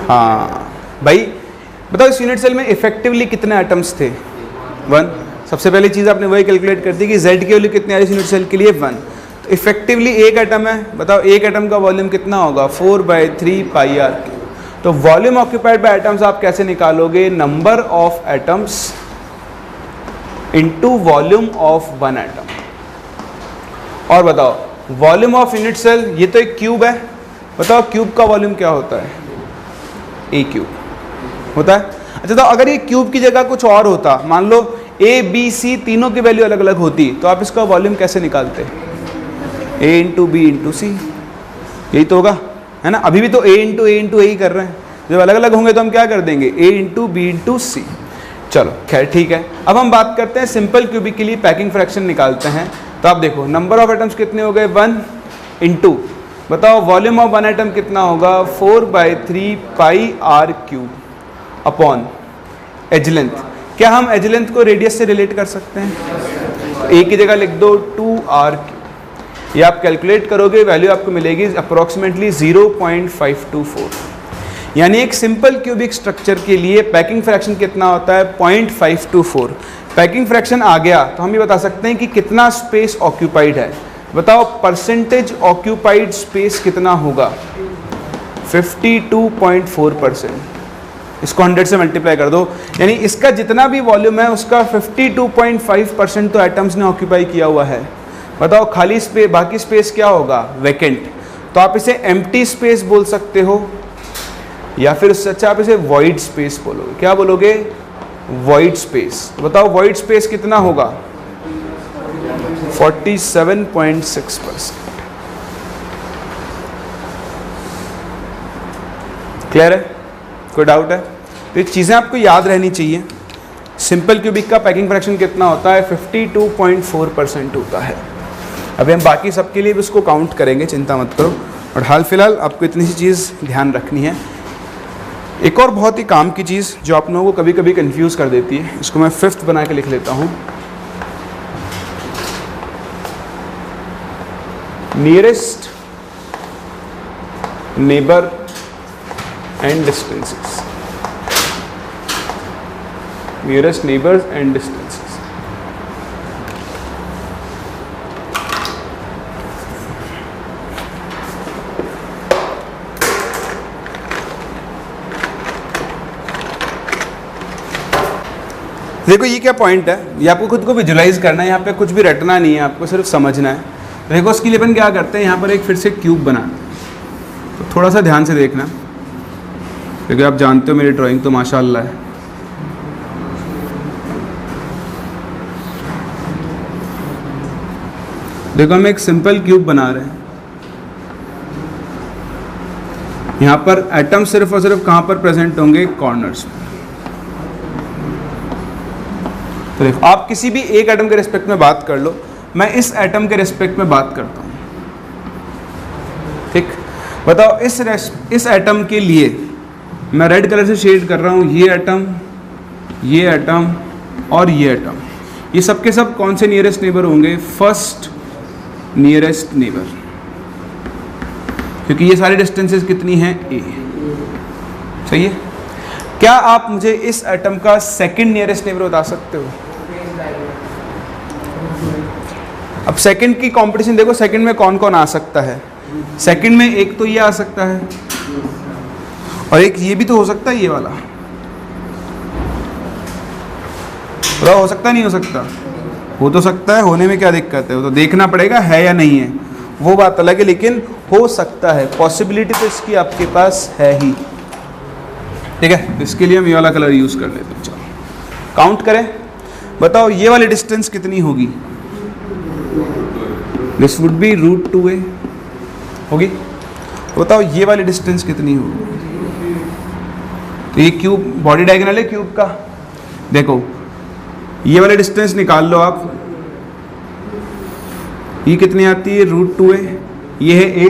हाँ भाई बताओ इस यूनिट सेल में इफेक्टिवली कितने एटम्स थे? 1। सबसे पहली चीज़ आपने वही कैलकुलेट कर दी कि z की वैल्यू कितनी आ रही है यूनिट सेल के लिए, 1। तो इफेक्टिवली एक एटम है, बताओ एक एटम का वॉल्यूम कितना होगा, 4/3 पाई आर क्यूब। तो वॉल्यूम ऑक्यूपाइड बाय एटम्स आप कैसे निकालोगे, number of atoms into volume of 1 atom. और बताओ वॉल्यूम ऑफ यूनिट सेल, ये तो एक क्यूब है, बताओ क्यूब का वॉल्यूम क्या होता है, ए क्यूब होता है। अच्छा तो अगर ये क्यूब की जगह कुछ और होता, मान लो ए बी सी तीनों की वैल्यू अलग अलग होती, तो आप इसका वॉल्यूम कैसे निकालते, ए इंटू बी इंटू सी, यही तो होगा, है ना। अभी भी तो ए इंटू ए ही कर रहे हैं, जब अलग अलग होंगे तो हम क्या कर देंगे, ए इंटू बी इंटू सी। चलो खैर ठीक है, अब हम बात करते हैं सिंपल क्यूबिक के लिए पैकिंग फ्रैक्शन निकालते हैं। तो आप देखो नंबर ऑफ एटम्स कितने हो गए, 1 इंटू बताओ वॉल्यूम ऑफ 1 एटम कितना होगा, 4/3 pi R cube upon edge length. क्या हम एज लेंथ को रेडियस से रिलेट कर सकते हैं? तो ए की जगह लिख दो 2r क्यूब, ये आप कैलकुलेट करोगे वैल्यू आपको मिलेगी अप्रोक्सीमेटली 0.524। यानी एक सिंपल क्यूबिक स्ट्रक्चर के लिए पैकिंग फ्रैक्शन कितना होता है, 0.524। पैकिंग फ्रैक्शन आ गया तो हम ये बता सकते हैं कि कितना स्पेस ऑक्यूपाइड है। बताओ परसेंटेज ऑक्यूपाइड स्पेस कितना होगा, 52.4%। इसको 100 से मल्टीप्लाई कर दो, यानी इसका जितना भी वॉल्यूम है उसका 52.5% तो एटम्स ने ऑक्यूपाई किया हुआ है। बताओ खाली स्पेस, बाकी स्पेस क्या होगा, वैकेंट। तो आप इसे एम्प्टी स्पेस बोल सकते हो, या फिर उससे अच्छा आप इसे वॉइड स्पेस बोलोगे। क्या बोलोगे, वॉइड स्पेस। बताओ वॉइड स्पेस कितना होगा, 47.6%। क्लियर है, कोई डाउट है? तो ये चीज़ें आपको याद रहनी चाहिए। सिंपल क्यूबिक का पैकिंग फ्रैक्शन कितना होता है, 52.4% होता है। अभी हम बाकी सबके लिए भी उसको काउंट करेंगे, चिंता मत करो। और हाल फिलहाल आपको इतनी सी चीज़ ध्यान रखनी है। एक और बहुत ही काम की चीज़ जो आप लोगों को कभी कभी कंफ्यूज कर देती है, इसको मैं 5th बना के लिख लेता हूँ। Nearest neighbour and distances, nearest neighbours and distances. देखो ये क्या पॉइंट है, ये आपको खुद को विजुलाइज करना है, यहाँ पे कुछ भी रटना नहीं है, आपको सिर्फ समझना है। देखो उसके लिए अपन क्या करते हैं, यहाँ पर एक फिर से क्यूब बनाते हैं। तो थोड़ा सा ध्यान से देखना, क्योंकि आप जानते हो मेरी ड्राइंग तो माशाल्लाह है। देखो हम एक सिंपल क्यूब बना रहे हैं। यहाँ पर एटम सिर्फ और सिर्फ कहाँ पर प्रेजेंट होंगे, कॉर्नर्स में। तो देखो आप किसी भी एक एटम के रिस्पेक्ट में बात कर लो, मैं इस एटम के रिस्पेक्ट में बात करता हूँ, ठीक। बताओ इस एटम के लिए मैं रेड कलर से शेड कर रहा हूँ, ये एटम और ये एटम, ये सब के सब कौन से नियरेस्ट नेबर होंगे? फर्स्ट नियरेस्ट नेबर, क्योंकि ये सारी डिस्टेंसेस कितनी हैं? ए। सही है। क्या आप मुझे इस एटम का सेकंड नियरेस्ट नेबर बता सकते हो? अब सेकंड की कंपटीशन देखो, सेकंड में कौन कौन आ सकता है? सेकंड में एक तो ये आ सकता है और एक ये भी तो हो सकता है, ये वाला पूरा हो सकता है, नहीं हो सकता? हो तो सकता है, होने में क्या दिक्कत है? वो तो देखना पड़ेगा है या नहीं है, वो बात अलग है, लेकिन हो सकता है, पॉसिबिलिटी तो इसकी आपके पास है ही। ठीक है, इसके लिए हम ये वाला कलर यूज कर लेते हैं। चलो काउंट करें, बताओ ये वाली डिस्टेंस कितनी होगी? दिस वुड बी √2a होगी। तो बताओ ये वाली डिस्टेंस कितनी होगी? तो ये क्यूब बॉडी डायगोनल है क्यूब का, देखो ये वाली डिस्टेंस निकाल लो आप, ये कितनी आती है? √2a, ये है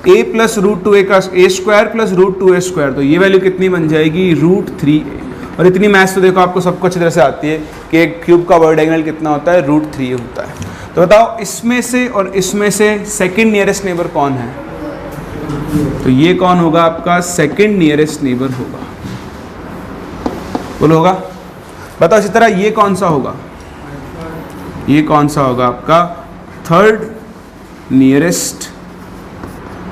a प्लस √2a का a square plus √2a square, तो ये वैल्यू कितनी बन जाएगी? √3a। और इतनी मैथ्स तो देखो आपको सबको अच्छी तरह से आती है कि एक क्यूब का बॉडी डायगोनल कितना होता है? √3a होता है। तो बताओ इसमें से और इसमें से सेकंड नियरेस्ट नेबर कौन है? तो ये कौन होगा? आपका सेकंड नियरेस्ट नेबर होगा। बोलो होगा? बताओ इसी तरह ये कौन सा होगा? ये कौन सा होगा? आपका थर्ड नियरेस्ट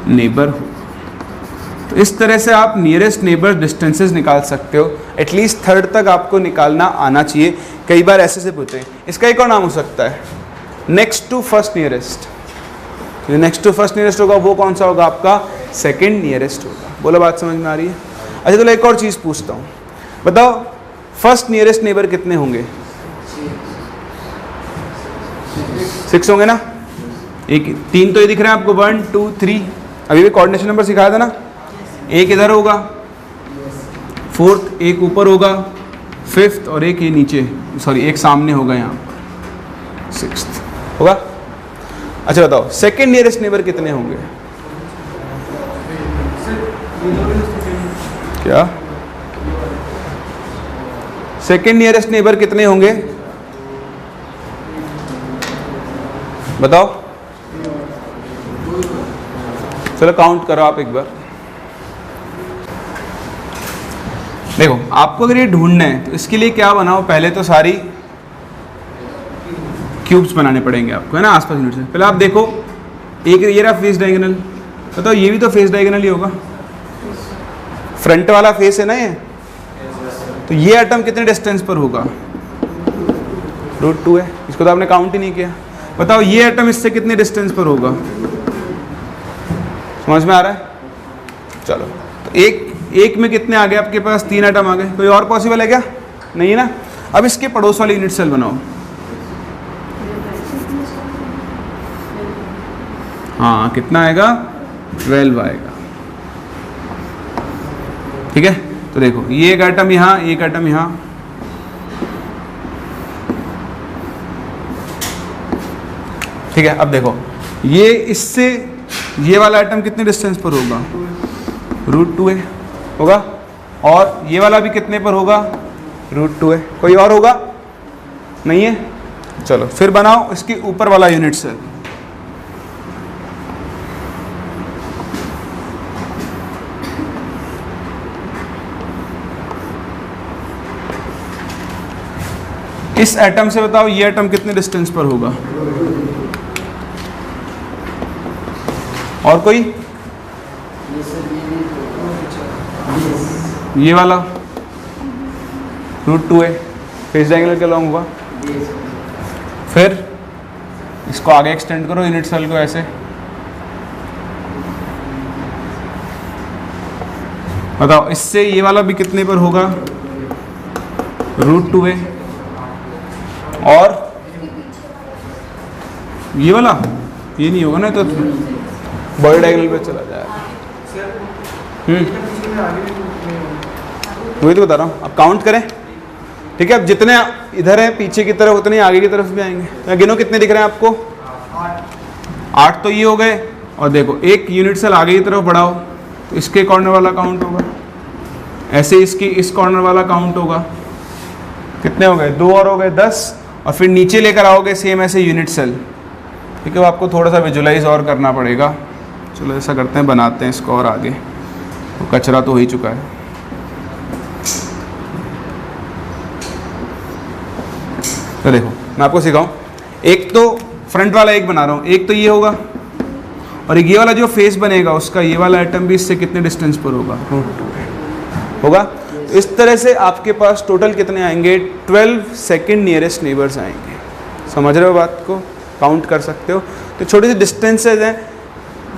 नेबर होगा। तो इस तरह से आप नियरेस्ट नेबर डिस्टेंसेस निकाल सकते हो, एटलीस्ट थर्ड तक आपको निकालना आना चाहिए। कई बार ऐसे से पूछते हैं, इसका एक और नाम हो सकता है नेक्स्ट टू फर्स्ट नियरेस्ट। जो नेक्स्ट टू फर्स्ट नियरेस्ट होगा वो कौन सा होगा? आपका सेकंड नियरेस्ट होगा। बोलो बात समझ में आ रही है? अच्छा चलो एक और चीज़ पूछता हूँ, बताओ फर्स्ट नियरेस्ट नेबर कितने होंगे? 6 होंगे ना? एक 3 तो ये दिख रहे हैं आपको, 1 2 3, अभी भी कोऑर्डिनेशन नंबर सिखाया था ना? एक इधर होगा, फोर्थ एक ऊपर होगा, फिफ्थ और एक ये नीचे, सॉरी एक सामने होगा यहाँ पर, सिक्स्थ होगा। अच्छा बताओ सेकंड नियरेस्ट नेबर कितने होंगे? क्या सेकंड नियरेस्ट नेबर कितने होंगे? बताओ, चलो काउंट करो आप एक बार। देखो आपको अगर ये ढूंढना है तो इसके लिए क्या बनाओ? पहले तो सारी क्यूब्स बनाने पड़ेंगे आपको, है ना, आसपास यूनिट से। पहले आप देखो, एक ये रहा फेस डायगोनल, बताओ ये भी तो फेस डायगोनल ही होगा, फ्रंट वाला फेस है ना ये, तो ये एटम कितने डिस्टेंस पर होगा? √2 है, इसको तो आपने काउंट ही नहीं किया। बताओ ये एटम इससे कितने डिस्टेंस पर होगा? समझ में आ रहा है? चलो तो एक में कितने आ गए आपके पास? 3 एटम आ गए। कोई और पॉसिबल है क्या? नहीं है ना? अब इसके पड़ोस वाली यूनिट सेल बनाओ। हाँ कितना आएगा? 12 आएगा। ठीक है, तो देखो ये एक एटम यहाँ, एक एटम यहाँ, ठीक है। अब देखो ये इससे ये वाला एटम कितने डिस्टेंस पर होगा? √2a होगा, और ये वाला भी कितने पर होगा? √2a। कोई और होगा? नहीं है? चलो फिर बनाओ इसके ऊपर वाला यूनिट सेल। इस एटम से बताओ ये एटम कितने डिस्टेंस पर होगा? और कोई? ये वाला √2a फेस डायगोनल के लॉन्ग होगा। फिर इसको आगे एक्सटेंड करो यूनिट सेल को ऐसे, बताओ इससे ये वाला भी कितने पर होगा? √2a। और ये वाला ये नहीं होगा ना, तो बॉडी डायगोनल पे चला जाएगा। वही तो बता रहा हूँ, अब काउंट करें। ठीक है, अब जितने इधर है पीछे की तरफ उतने आगे की तरफ भी आएंगे। तो गिनो कितने दिख रहे हैं आपको? 8 तो ये हो गए, और देखो एक यूनिट सेल आगे की तरफ बढ़ाओ तो इसके कॉर्नर वाला काउंट होगा, ऐसे इसकी इस कॉर्नर वाला काउंट होगा। कितने हो गए? 2 और हो गए 10। और फिर नीचे लेकर आओगे सेम ऐसे यूनिट सेल। ठीक है, आपको थोड़ा सा विजुलाइज और करना पड़ेगा। चलो ऐसा करते हैं, बनाते हैं इसको और आगे, तो कचरा तो हो ही चुका है। तो देखो मैं आपको सिखाऊं, एक तो फ्रंट वाला एक बना रहा हूँ, एक तो ये होगा और एक ये वाला जो फेस बनेगा उसका ये वाला आइटम भी इससे कितने डिस्टेंस पर होगा? √2 होगा। तो इस तरह से आपके पास टोटल कितने आएंगे? 12 सेकंड नियरेस्ट नेबर्स आएंगे। समझ रहे हो बात को? काउंट कर सकते हो। तो छोटी सी डिस्टेंसेज हैं,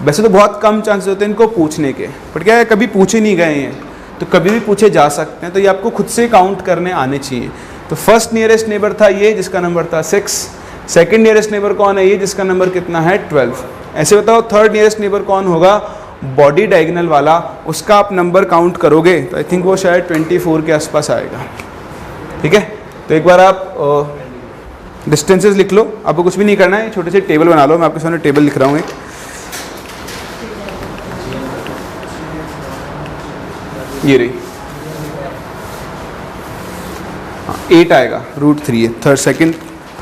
वैसे तो बहुत कम चांसेस होते हैं इनको पूछने के, बट क्या है कभी पूछे नहीं गए हैं तो कभी भी पूछे जा सकते हैं। तो ये आपको खुद से काउंट करने आने चाहिए। तो फर्स्ट नियरेस्ट नेबर था ये जिसका नंबर था 6। सेकंड नियरेस्ट नेबर कौन है? ये जिसका नंबर कितना है? 12। ऐसे बताओ थर्ड नियरेस्ट नेबर कौन होगा? बॉडी डायगोनल वाला, उसका आप नंबर काउंट करोगे तो आई थिंक वो शायद 24 के आसपास आएगा। ठीक है, तो एक बार आप डिस्टेंसेस लिख लो, आपको कुछ भी नहीं करना है, छोटे से टेबल बना लो। मैं आपके सामने टेबल लिख रहा हूँ एक। ये रही 8 आएगा, √3 है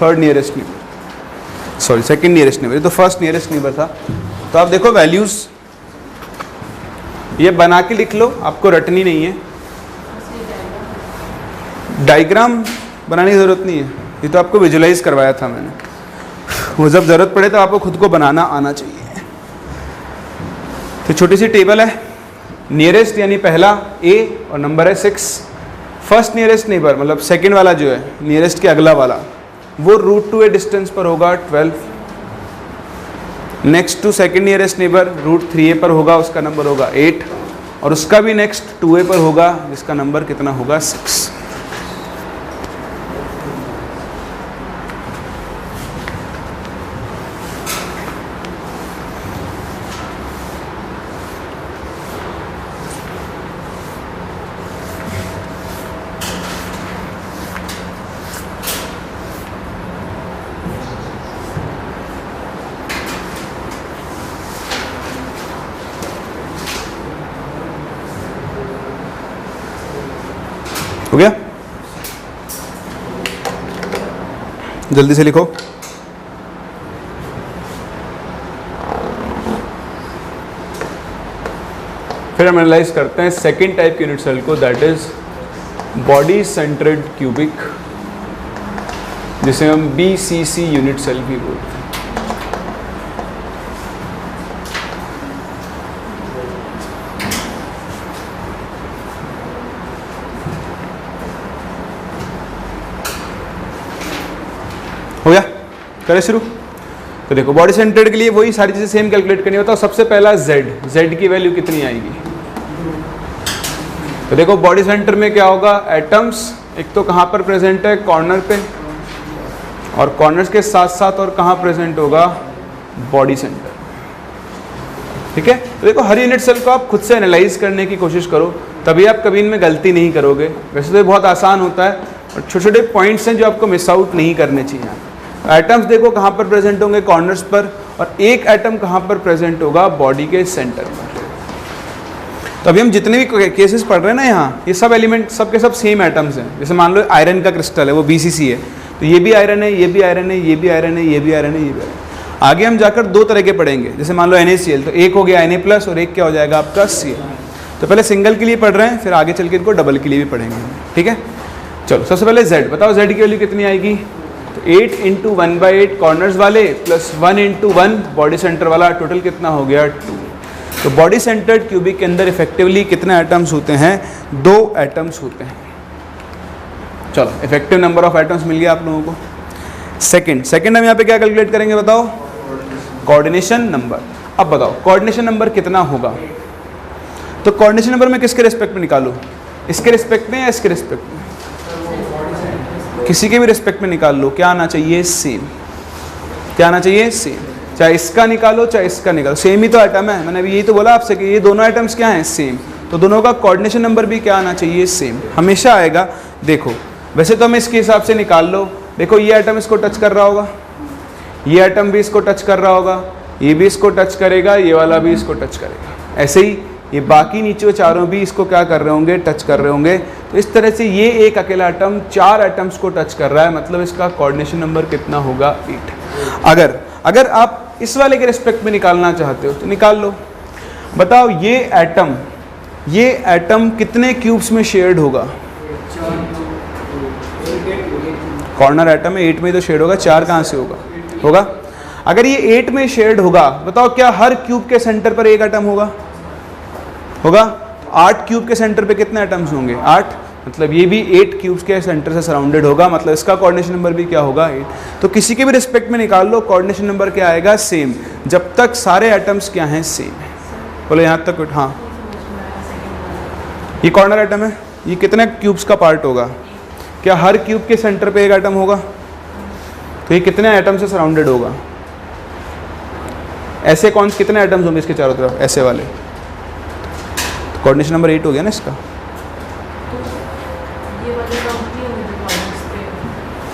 third nearest neighbour, sorry second nearest neighbour, ये तो फर्स्ट नियरेस्ट नेबर था। तो आप देखो वैल्यूज ये बना के लिख लो, आपको रटनी नहीं है, डायग्राम बनाने की ज़रूरत नहीं है, ये तो आपको विजुलाइज करवाया था मैंने। वो जब ज़रूरत पड़े तो आपको खुद को बनाना आना चाहिए। तो छोटी सी टेबल है, नियरेस्ट यानी पहला A और नंबर है 6। फर्स्ट नियरेस्ट नेबर मतलब सेकंड वाला जो है नियरेस्ट के अगला वाला वो √2 डिस्टेंस पर होगा 12। Next to second nearest neighbour √3 पर होगा, उसका नंबर होगा 8। और उसका भी नेक्स्ट 2 पर होगा जिसका नंबर कितना होगा? 6। हो गया? जल्दी से लिखो। फिर हम एनालाइज करते हैं सेकेंड टाइप के यूनिट सेल को, that is body centred cubic, जिसे हम BCC यूनिट सेल भी बोलते हैं। हो गया? करें शुरू? तो देखो बॉडी सेंटर्ड के लिए वही सारी चीजें सेम कैलकुलेट करनी होता है। सबसे पहला Z की वैल्यू कितनी आएगी? तो देखो बॉडी सेंटर में क्या होगा? एटम्स एक तो कहाँ पर प्रेजेंट है? कॉर्नर पे, और कॉर्नर्स के साथ साथ और कहाँ प्रेजेंट होगा? Body centre. ठीक है, तो देखो हर यूनिट सेल को आप खुद से एनालाइज करने की कोशिश करो, तभी आप कभी इनमें गलती नहीं करोगे। वैसे तो बहुत आसान होता है और छोटे छोटे पॉइंट्स हैं जो आपको मिस आउट नहीं करने चाहिए। एटम्स देखो कहाँ पर प्रेजेंट होंगे? कॉर्नर्स पर, और एक एटम कहाँ पर प्रेजेंट होगा? बॉडी के सेंटर पर। तो अभी हम जितने भी केसेस पढ़ रहे हैं ना यहाँ, ये सब एलिमेंट सब के सब सेम एटम्स हैं। जैसे मान लो आयरन का क्रिस्टल है, वो BCC है, तो ये भी आयरन है, ये भी आयरन है, ये भी आयरन है, ये भी आयरन है, ये भी आयरन है। आगे हम जाकर 2 तरह के पढ़ेंगे। जैसे मान लो NaCl, तो एक हो गया Na+ और एक क्या हो जाएगा आपका Cl। तो पहले सिंगल के लिए पढ़ रहे हैं, फिर आगे चल के इनको डबल के लिए भी पढ़ेंगे। ठीक है, चलो सबसे पहले Z बताओ, Z की वैल्यू कितनी आएगी? तो 8 × 1/8 कॉर्नर्स वाले प्लस 1 × 1 बॉडी सेंटर वाला, टोटल कितना हो गया? 2। तो बॉडी सेंटर्ड क्यूबिक के अंदर इफेक्टिवली कितने एटम्स होते हैं? 2 एटम्स होते हैं। चलो इफेक्टिव नंबर ऑफ एटम्स मिल गया आप लोगों को। सेकंड हम यहाँ पे क्या कैलकुलेट करेंगे बताओ? Coordination number. अब बताओ कोऑर्डिनेशन नंबर कितना होगा? तो कोऑर्डिनेशन नंबर मैं किसके रिस्पेक्ट में निकालूं? इसके रिस्पेक्ट में या इसके रिस्पेक्ट में? किसी के भी रिस्पेक्ट में निकाल लो, क्या आना चाहिए? सेम। क्या आना चाहिए? सेम। चाहे इसका निकालो चाहे इसका निकालो, सेम ही तो आइटम है। मैंने अभी यही तो बोला आपसे कि ये दोनों आइटम्स क्या हैं? सेम। तो दोनों का कोऑर्डिनेशन नंबर भी क्या आना चाहिए? सेम। हमेशा आएगा। देखो वैसे तो हम इसके हिसाब से निकाल लो। देखो ये आइटम इसको टच कर रहा होगा, ये आइटम भी इसको टच कर रहा होगा, ये भी इसको टच करेगा, ये वाला भी इसको टच करेगा। ऐसे ही ये बाकी नीचे चारों भी इसको क्या कर रहे होंगे, टच कर रहे होंगे। तो इस तरह से ये एक अकेला एटम 4 एटम्स को टच कर रहा है, मतलब इसका कोऑर्डिनेशन नंबर कितना होगा, 8। अगर आप इस वाले के रिस्पेक्ट में निकालना चाहते हो तो निकाल लो। बताओ ये एटम कितने क्यूब्स में शेयर्ड होगा? कॉर्नर एटम है, 8 में तो शेयर्ड होगा, 4 कहाँ से होगा? अगर ये 8 में शेयर्ड होगा, बताओ क्या हर क्यूब के सेंटर पर एक एटम होगा? 8 क्यूब के सेंटर पे कितने एटम्स होंगे? 8। मतलब ये भी 8 क्यूब्स के सेंटर से सराउंडेड होगा, मतलब इसका कोऑर्डिनेशन नंबर भी क्या होगा, 8। तो किसी के भी रिस्पेक्ट में निकाल लो, कोऑर्डिनेशन नंबर क्या आएगा, सेम, जब तक सारे एटम्स क्या हैं, सेम है। बोलो यहाँ तक। हाँ, ये कॉर्नर एटम है, ये कितने क्यूब्स का पार्ट होगा? क्या हर क्यूब के सेंटर पे एक एटम होगा? तो ये कितने एटम से सराउंडेड होगा? ऐसे कितने एटम्स होंगे इसके चारों तरफ, ऐसे वाले? कोऑर्डिनेशन नंबर 8 हो गया ना इसका।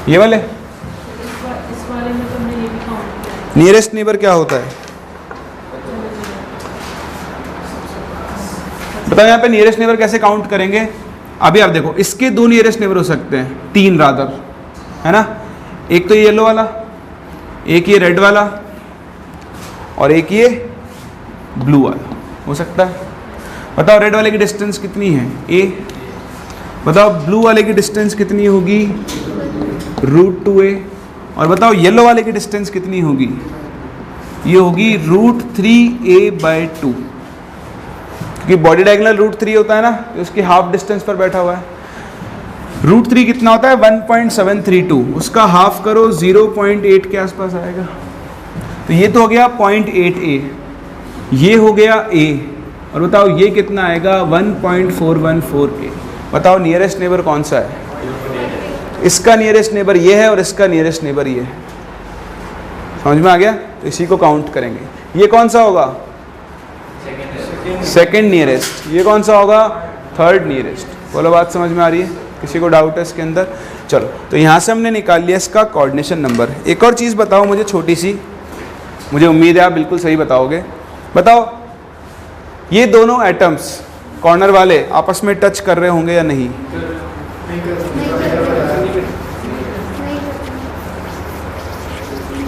ये वाले नियरेस्ट नेबर क्या होता है? बताओ यहाँ पे नियरेस्ट नेबर कैसे काउंट करेंगे? अभी आप देखो, इसके 2 नियरेस्ट नेबर हो सकते हैं, 3 रादर, है ना। एक तो ये येलो वाला, एक ये रेड वाला, और एक ये ब्लू वाला हो सकता है। बताओ रेड वाले की डिस्टेंस कितनी है, a। बताओ ब्लू वाले की डिस्टेंस कितनी होगी, √2a। और बताओ येलो वाले की डिस्टेंस कितनी होगी, ये होगी √3a/2, क्योंकि बॉडी डायगोनल √3 होता है ना, तो उसकी हाफ डिस्टेंस पर बैठा हुआ है। √3 कितना होता है, 1.732, उसका हाफ करो 0.8 के आसपास आएगा। तो ये तो हो गया 0.8a, ये हो गया a, और बताओ ये कितना आएगा, 1.414a। बताओ नियरेस्ट नेबर कौन सा है? इसका नियरेस्ट नेबर ये है और इसका नियरेस्ट नेबर ये है। समझ में आ गया? तो इसी को काउंट करेंगे। ये कौन सा होगा, सेकेंड नियरेस्ट। ये कौन सा होगा, थर्ड नियरेस्ट। बोलो बात समझ में आ रही है? किसी को डाउट है इसके अंदर? चलो, तो यहाँ से हमने निकाल लिया इसका कोऑर्डिनेशन नंबर। एक और चीज़ बताओ मुझे छोटी सी, मुझे उम्मीद है आप बिल्कुल सही बताओगे। बताओ ये दोनों एटम्स कॉर्नर वाले आपस में टच कर रहे होंगे या नहीं?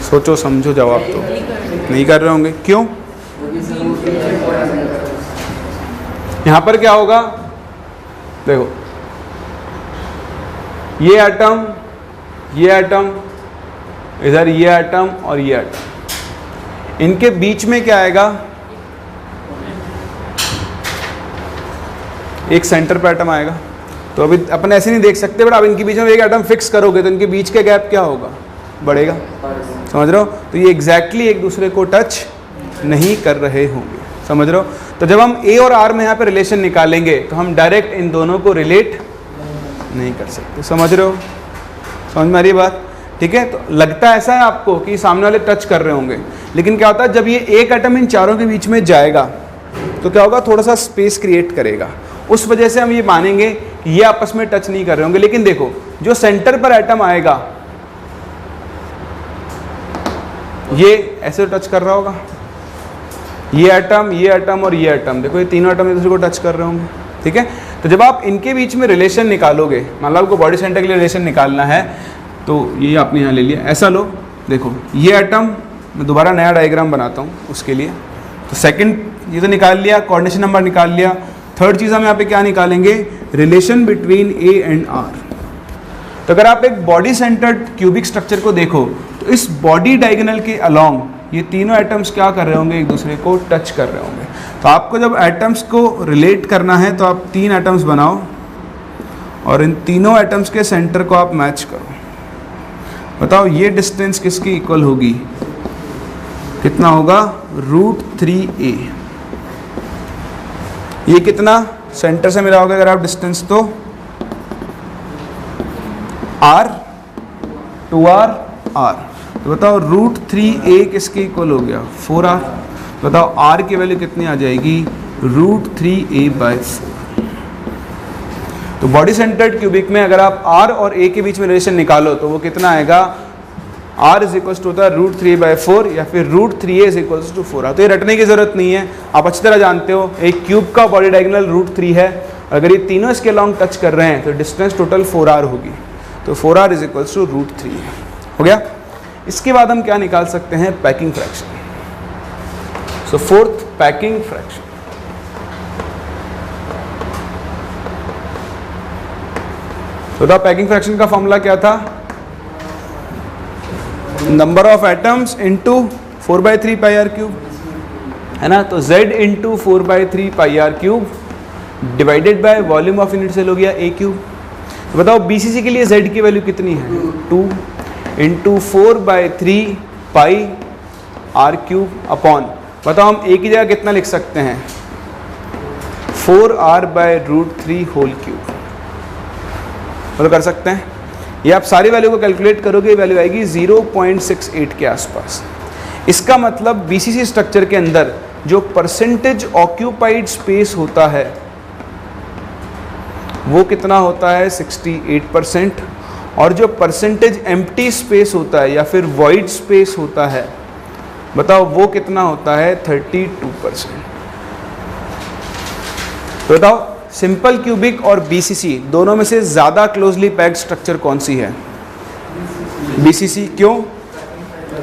सोचो समझो, जवाब तो नहीं कर रहे होंगे। क्यों? यहाँ पर क्या होगा, देखो ये एटम, इधर ये एटम और ये एटम, इनके बीच में क्या आएगा, एक सेंटर पे एटम आएगा। तो अभी अपन ऐसे नहीं देख सकते, बट आप इनके बीच में एक एटम फिक्स करोगे तो इनके बीच का गैप क्या होगा, बढ़ेगा। समझ रहे हो? तो ये एग्जैक्टली एक दूसरे को टच नहीं कर रहे होंगे। समझ रहे हो? तो जब हम ए और आर में यहाँ पे रिलेशन निकालेंगे तो हम डायरेक्ट इन दोनों को रिलेट नहीं कर सकते। समझ रहे हो? समझ में आ रही है बात? ठीक है। तो लगता ऐसा है आपको कि सामने वाले टच कर रहे होंगे, लेकिन क्या होता है जब ये एक एटम इन चारों के बीच में जाएगा तो क्या होगा, थोड़ा सा स्पेस क्रिएट करेगा। उस वजह से हम ये मानेंगे कि ये आपस में टच नहीं कर रहे होंगे। लेकिन देखो जो सेंटर पर एटम आएगा ये ऐसे टच कर रहा होगा, ये एटम और ये एटम, देखो ये तीनों एटम एक दूसरे को टच कर रहे होंगे। ठीक है। तो जब आप इनके बीच में रिलेशन निकालोगे, मान लो आपको बॉडी सेंटर के लिए रिलेशन निकालना है, तो ये आपने यहाँ ले लिया, ऐसा लो, देखो ये एटम, मैं दोबारा नया डायग्राम बनाता हूँ उसके लिए। तो सेकंड ये तो निकाल लिया, कोऑर्डिनेशन नंबर निकाल लिया। थर्ड चीज़ हम यहाँ पे क्या निकालेंगे, relation between A and r. तो अगर आप एक बॉडी सेंटर्ड क्यूबिक स्ट्रक्चर को देखो तो इस बॉडी डायगोनल के अलोंग ये तीनों एटम्स क्या कर रहे होंगे, एक दूसरे को टच कर रहे होंगे। तो आपको जब एटम्स को रिलेट करना है तो आप 3 एटम्स बनाओ और इन तीनों एटम्स के सेंटर को आप मैच करो। बताओ ये डिस्टेंस किसकी इक्वल होगी, कितना होगा, √3a। ये कितना सेंटर से मिला होगा अगर आप डिस्टेंस, तो r 2r r। तो बताओ √3a किसके इक्वल हो गया, 4r। बताओ r की वैल्यू कितनी आ जाएगी, √3a/4। तो बॉडी सेंटर्ड क्यूबिक में अगर आप r और a के बीच में रिलेशन निकालो तो वो कितना आएगा, r इज इक्वल्स टू होता है √3/4 या फिर √3a is equals to 4r। तो ये रटने की जरूरत नहीं है, आप अच्छी तरह जानते हो एक क्यूब का बॉडी डायगोनल √3 है, अगर ये तीनों इसके लॉन्ग टच कर रहे हैं तो डिस्टेंस टोटल 4r होगी, तो 4r इज इक्वल्स टू √3 हो गया। इसके बाद हम क्या निकाल सकते हैं, packing fraction. So fourth packing fraction, तो द पैकिंग फ्रैक्शन का फॉर्मूला क्या था, number of atoms into 4/3 πr cube, है ना। तो z into 4/3 πr cube divided by volume of unit cell हो गया a क्यूब। तो बताओ BCC के लिए z की वैल्यू कितनी है, 2 इंटू 4/3 πr क्यूब अपॉन, बताओ हम a की जगह कितना लिख सकते हैं, 4r/√3 होल क्यूब, तो कर सकते हैं। ये आप सारी वैल्यू को कैलकुलेट करोगे, वैल्यू आएगी 0.68 के आसपास। इसका मतलब BCC स्ट्रक्चर के अंदर जो परसेंटेज ऑक्यूपाइड स्पेस होता है वो कितना होता है, 68%, और जो परसेंटेज एम्प्टी स्पेस होता है या फिर वॉइड स्पेस होता है, बताओ वो कितना होता है, 32%। तो बताओ सिंपल क्यूबिक और BCC दोनों में से ज़्यादा क्लोजली पैक्ड स्ट्रक्चर कौन सी है, BCC। क्यों,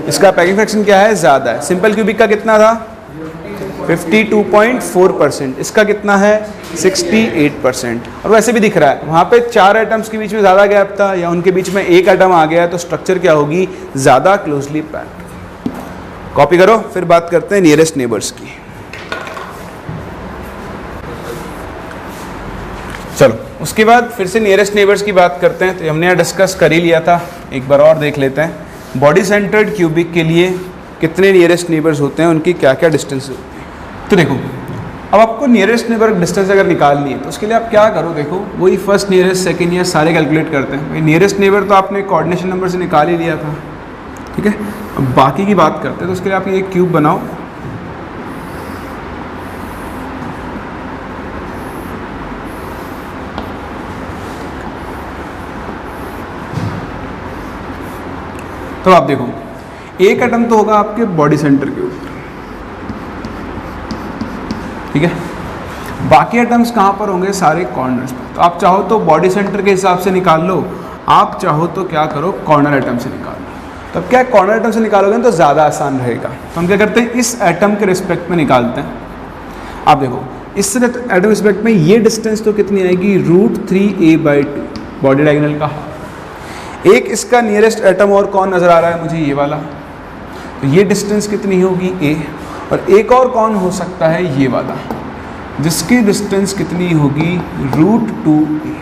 इसका पैकिंग फ्रैक्शन क्या है, ज़्यादा है। सिंपल क्यूबिक का कितना था, 52.4%, इसका कितना है, 68%। और वैसे भी दिख रहा है वहाँ पे 4 एटम्स के बीच में ज़्यादा गैप था या उनके बीच में एक एटम आ गया, तो स्ट्रक्चर क्या होगी, ज़्यादा क्लोजली पैक्ड। कॉपी करो, फिर बात करते हैं नियरेस्ट नेबर्स की। चलो उसके बाद फिर से नियरेस्ट नेबर्स की बात करते हैं। तो हमने यहाँ डिस्कस कर ही लिया था, एक बार और देख लेते हैं। बॉडी सेंटर्ड क्यूबिक के लिए कितने नियरेस्ट नेबर्स होते हैं, उनकी क्या क्या डिस्टेंस होती है। तो देखो अब आपको नियरेस्ट नेबर डिस्टेंस अगर निकालनी है तो उसके लिए आप क्या करो, देखो वही फर्स्ट नियरेस्ट सेकेंड ईयर सारे कैलकुलेट करते हैं। भाई नियरेस्ट नेबर तो आपने कोऑर्डिनेशन नंबर से निकाल ही लिया था, ठीक है। अब बाकी की बात करते हैं, तो उसके लिए आप ये क्यूब बनाओ, तो आप देखो एक एटम तो होगा आपके बॉडी सेंटर के ऊपर, ठीक है। बाकी एटम्स कहाँ पर होंगे, सारे कॉर्नर्स पर। तो आप चाहो तो बॉडी सेंटर के हिसाब से निकाल लो, आप चाहो तो क्या करो, कॉर्नर एटम से निकाल लो। तब क्या कॉर्नर एटम से निकालोगे तो ज़्यादा आसान रहेगा। तो हम क्या करते हैं, इस एटम के रिस्पेक्ट में निकालते हैं। आप देखो इस एटम रिस्पेक्ट में ये डिस्टेंस तो कितनी आएगी, √3a/2 बॉडी डायगोनल का। एक इसका नियरेस्ट एटम और कौन नज़र आ रहा है मुझे, ये वाला, तो ये डिस्टेंस कितनी होगी, a। और एक और कौन हो सकता है, ये वाला, जिसकी डिस्टेंस कितनी होगी, √2a।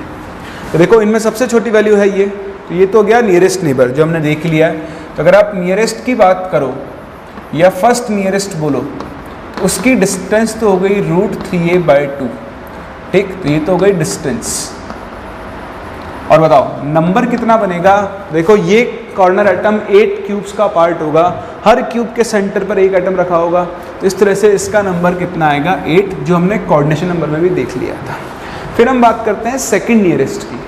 तो देखो इनमें सबसे छोटी वैल्यू है ये, तो ये तो गया नियरेस्ट नेबर जो हमने देख लिया है। तो अगर आप नियरेस्ट की बात करो या फर्स्ट नियरेस्ट बोलो, तो उसकी डिस्टेंस तो हो गई √3a/2, ठीक। तो ये तो हो गई डिस्टेंस। और बताओ नंबर कितना बनेगा, देखो ये कॉर्नर एटम 8 क्यूब्स का पार्ट होगा, हर क्यूब के सेंटर पर एक एटम रखा होगा, तो इस तरह से इसका नंबर कितना आएगा, 8, जो हमने कोऑर्डिनेशन नंबर में भी देख लिया था। फिर हम बात करते हैं सेकंड नियरेस्ट की।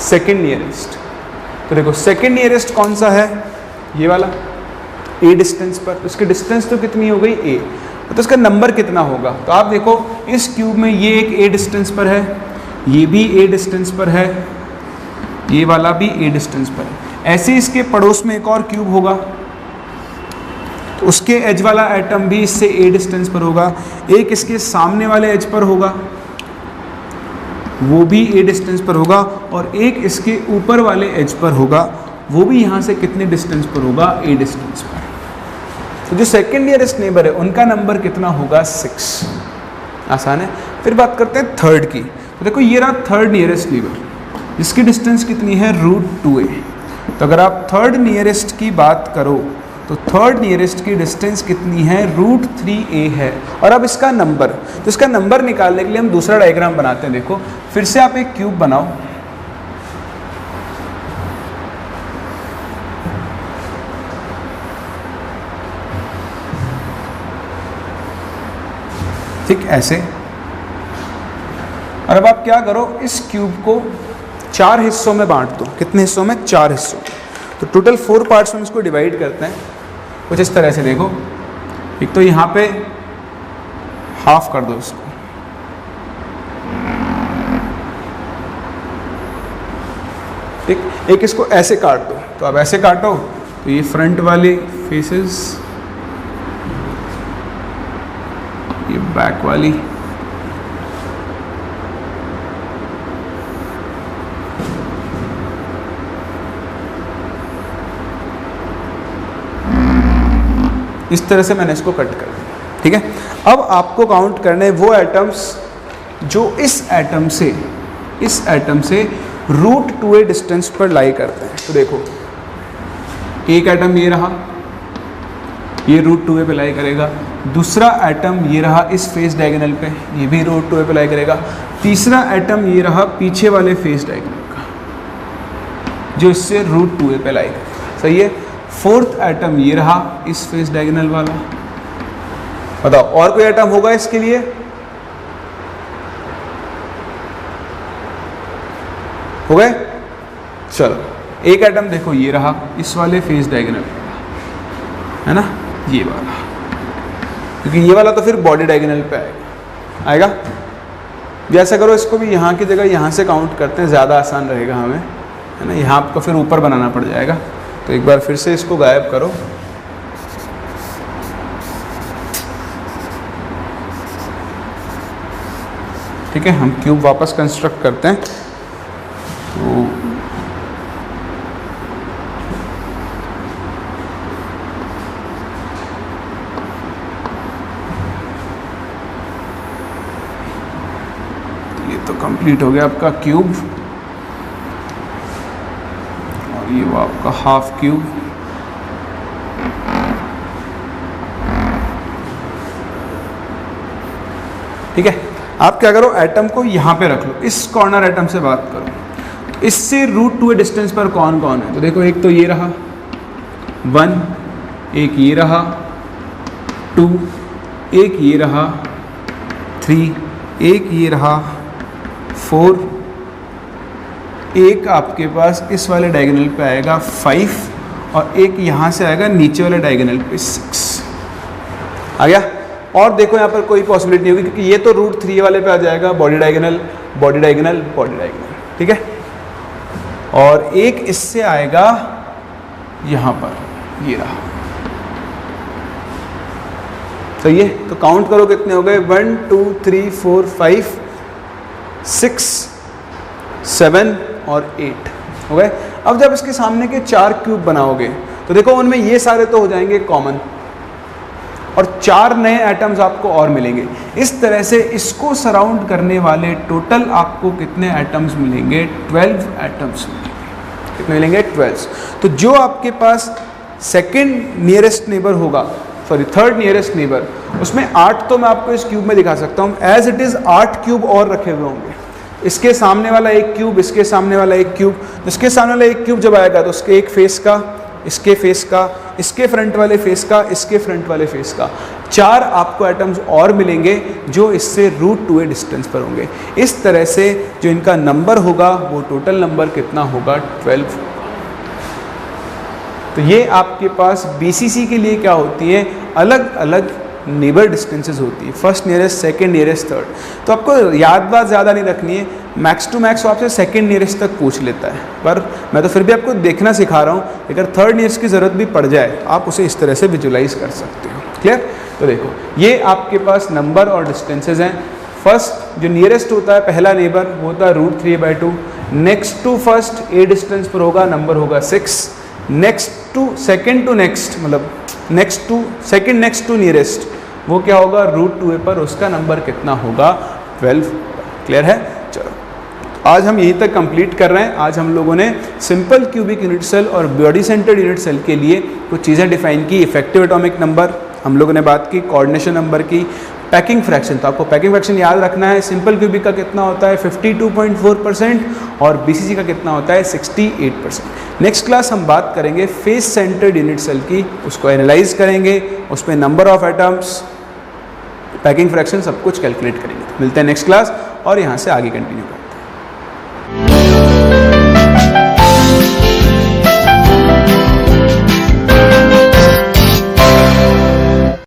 सेकंड नियरेस्ट, तो देखो सेकंड नियरेस्ट कौन सा है, ये वाला, a डिस्टेंस पर। तो इसकी डिस्टेंस तो कितनी हो गई, a, तो इसका नंबर कितना होगा। तो आप देखो इस क्यूब में ये एक a डिस्टेंस पर है, ये भी a डिस्टेंस पर है, ये वाला भी a डिस्टेंस पर है। ऐसे इसके पड़ोस में एक और क्यूब होगा, तो उसके एज वाला एटम भी इससे a डिस्टेंस पर होगा। एक इसके सामने वाले एज पर होगा, वो भी a डिस्टेंस पर होगा, और एक इसके ऊपर वाले एज पर होगा, वो भी यहाँ से कितने डिस्टेंस पर होगा, a डिस्टेंस पर। तो जो सेकेंड नियरेस्ट नेबर है उनका नंबर कितना होगा, 6। आसान है। फिर बात करते हैं थर्ड की। तो देखो ये रहा थर्ड नियरेस्ट नेबर, जिसकी डिस्टेंस कितनी है, √2a। तो अगर आप थर्ड नियरेस्ट की बात करो तो थर्ड नियरेस्ट की डिस्टेंस कितनी है, √3a है। और अब इसका नंबर, तो इसका नंबर निकालने के लिए हम दूसरा डायग्राम बनाते हैं। देखो फिर से आप एक क्यूब बनाओ, ठीक ऐसे। और अब आप क्या करो, इस क्यूब को 4 हिस्सों में बांट दो। कितने हिस्सों में, 4 हिस्सों में। तो टोटल 4 पार्ट्स में इसको डिवाइड करते हैं कुछ इस तरह से। देखो एक तो यहाँ पे हाफ कर दो इसको, ठीक, एक इसको ऐसे काट दो। तो अब ऐसे काटो तो ये फ्रंट वाले फेसेस, ये बैक वाली, इस तरह से मैंने इसको कट कर दिया, ठीक है। अब आपको काउंट करने वो एटम्स जो इस एटम से रूट 2a डिस्टेंस पर लाई करते हैं। तो देखो एक एटम ये रहा, ये रूट 2a पे लाई करेगा। दूसरा एटम ये रहा इस फेस डायगोनल पे, ये भी रूट 2a पे लाई करेगा। तीसरा एटम ये रहा पीछे वाले फेस डायगोनल का, जो इससे रूट 2a पे लाई करेगा, सही है। फोर्थ एटम ये रहा इस फेस डायगोनल वाला। बताओ और कोई एटम होगा इसके लिए? हो गए? चलो एक एटम देखो ये रहा इस वाले फेस डायगोनल वाला, है ना, ये वाला, क्योंकि ये वाला तो फिर बॉडी डायगोनल पे आएगा। जैसा करो इसको भी यहाँ की जगह यहाँ से काउंट करते हैं, ज़्यादा आसान रहेगा हमें, है ना। यहाँ आपको फिर ऊपर बनाना पड़ जाएगा। तो एक बार फिर से इसको गायब करो। ठीक है, हम क्यूब वापस कंस्ट्रक्ट करते हैं। तो ये तो कंप्लीट हो गया आपका क्यूब, और ये वो आपका हाफ क्यूब। ठीक है, आप क्या करो, एटम को यहाँ पे रख लो, इस कॉर्नर एटम से बात करो। इससे रूट 2a डिस्टेंस पर कौन कौन है? तो देखो एक तो ये रहा 1, एक ये रहा 2, एक ये रहा 3, एक ये रहा 4, एक आपके पास इस वाले डायगोनल पे आएगा 5, और एक यहाँ से आएगा नीचे वाले डायगोनल पे 6। आ गया? और देखो यहाँ पर कोई पॉसिबिलिटी नहीं होगी, क्योंकि ये तो रूट 3 वाले पे आ जाएगा, body diagonal, body diagonal, body diagonal. ठीक है, और एक इससे आएगा यहाँ पर, ये रहा। तो ये तो काउंट करो कितने हो गए, 1 2 3 4 5 6 7 और 8 हो गए। अब जब इसके सामने के 4 क्यूब बनाओगे तो देखो उनमें ये सारे तो हो जाएंगे कॉमन, और 4 नए एटम्स आपको और मिलेंगे। इस तरह से इसको सराउंड करने वाले टोटल आपको कितने एटम्स मिलेंगे? 12 एटम्स मिलेंगे। कितने मिलेंगे? 12। तो जो आपके पास सेकंड नियरेस्ट नेबर होगा, सॉरी थर्ड नियरेस्ट नेबर, उसमें 8 तो मैं आपको इस क्यूब में दिखा सकता हूँ, एज इट इज़ 8 क्यूब और रखे हुए होंगे। इसके सामने वाला एक क्यूब, इसके सामने वाला एक क्यूब, इसके सामने वाला एक क्यूब जब आएगा तो उसके एक फेस का, इसके फेस का, इसके फ्रंट वाले फेस का, इसके फ्रंट वाले फेस का, 4 आपको एटम्स और मिलेंगे जो इससे रूट 2a डिस्टेंस पर होंगे। इस तरह से जो इनका नंबर होगा वो टोटल नंबर कितना होगा? 12। तो ये आपके पास BCC के लिए क्या होती है, अलग अलग नेबर डिस्टेंसेस होती है, first nearest, second nearest, third. तो आपको याद बात ज़्यादा नहीं रखनी है, मैक्स टू मैक्स आपसे सेकंड नियरेस्ट तक पूछ लेता है, पर मैं तो फिर भी आपको देखना सिखा रहा हूँ। अगर थर्ड नियरेस्ट की ज़रूरत भी पड़ जाए तो आप उसे इस तरह से विजुलाइज कर सकते हो। क्लियर? तो देखो ये आपके पास नंबर और डिस्टेंसेज हैं। फर्स्ट जो नियरेस्ट होता है, पहला नेबर, वो होता है root 3a/2। Next to first a distance पर होगा, नंबर होगा 6। Next to second to next, मतलब next to second next to nearest, वो क्या होगा? रूट 2a पर, उसका नंबर कितना होगा? 12। क्लियर है? चलो आज हम यहीं तक कंप्लीट कर रहे हैं। आज हम लोगों ने सिंपल क्यूबिक यूनिट सेल और बॉडी सेंटर्ड यूनिट सेल के लिए कुछ चीज़ें डिफाइन की। इफेक्टिव एटॉमिक नंबर हम लोगों ने बात की, कोऑर्डिनेशन नंबर की, पैकिंग फ्रैक्शन, तो आपको पैकिंग फ्रैक्शन याद रखना है। सिंपल क्यूबिक का कितना होता है? 52.4%, और BCC का कितना होता है? 68%। नेक्स्ट क्लास हम बात करेंगे फेस सेंटर्ड यूनिट सेल की, उसको एनालाइज करेंगे, उसमें number of atoms, packing fraction, सब कुछ कैलकुलेट करेंगे। मिलते हैं नेक्स्ट क्लास और यहाँ से आगे कंटिन्यू करेंगे।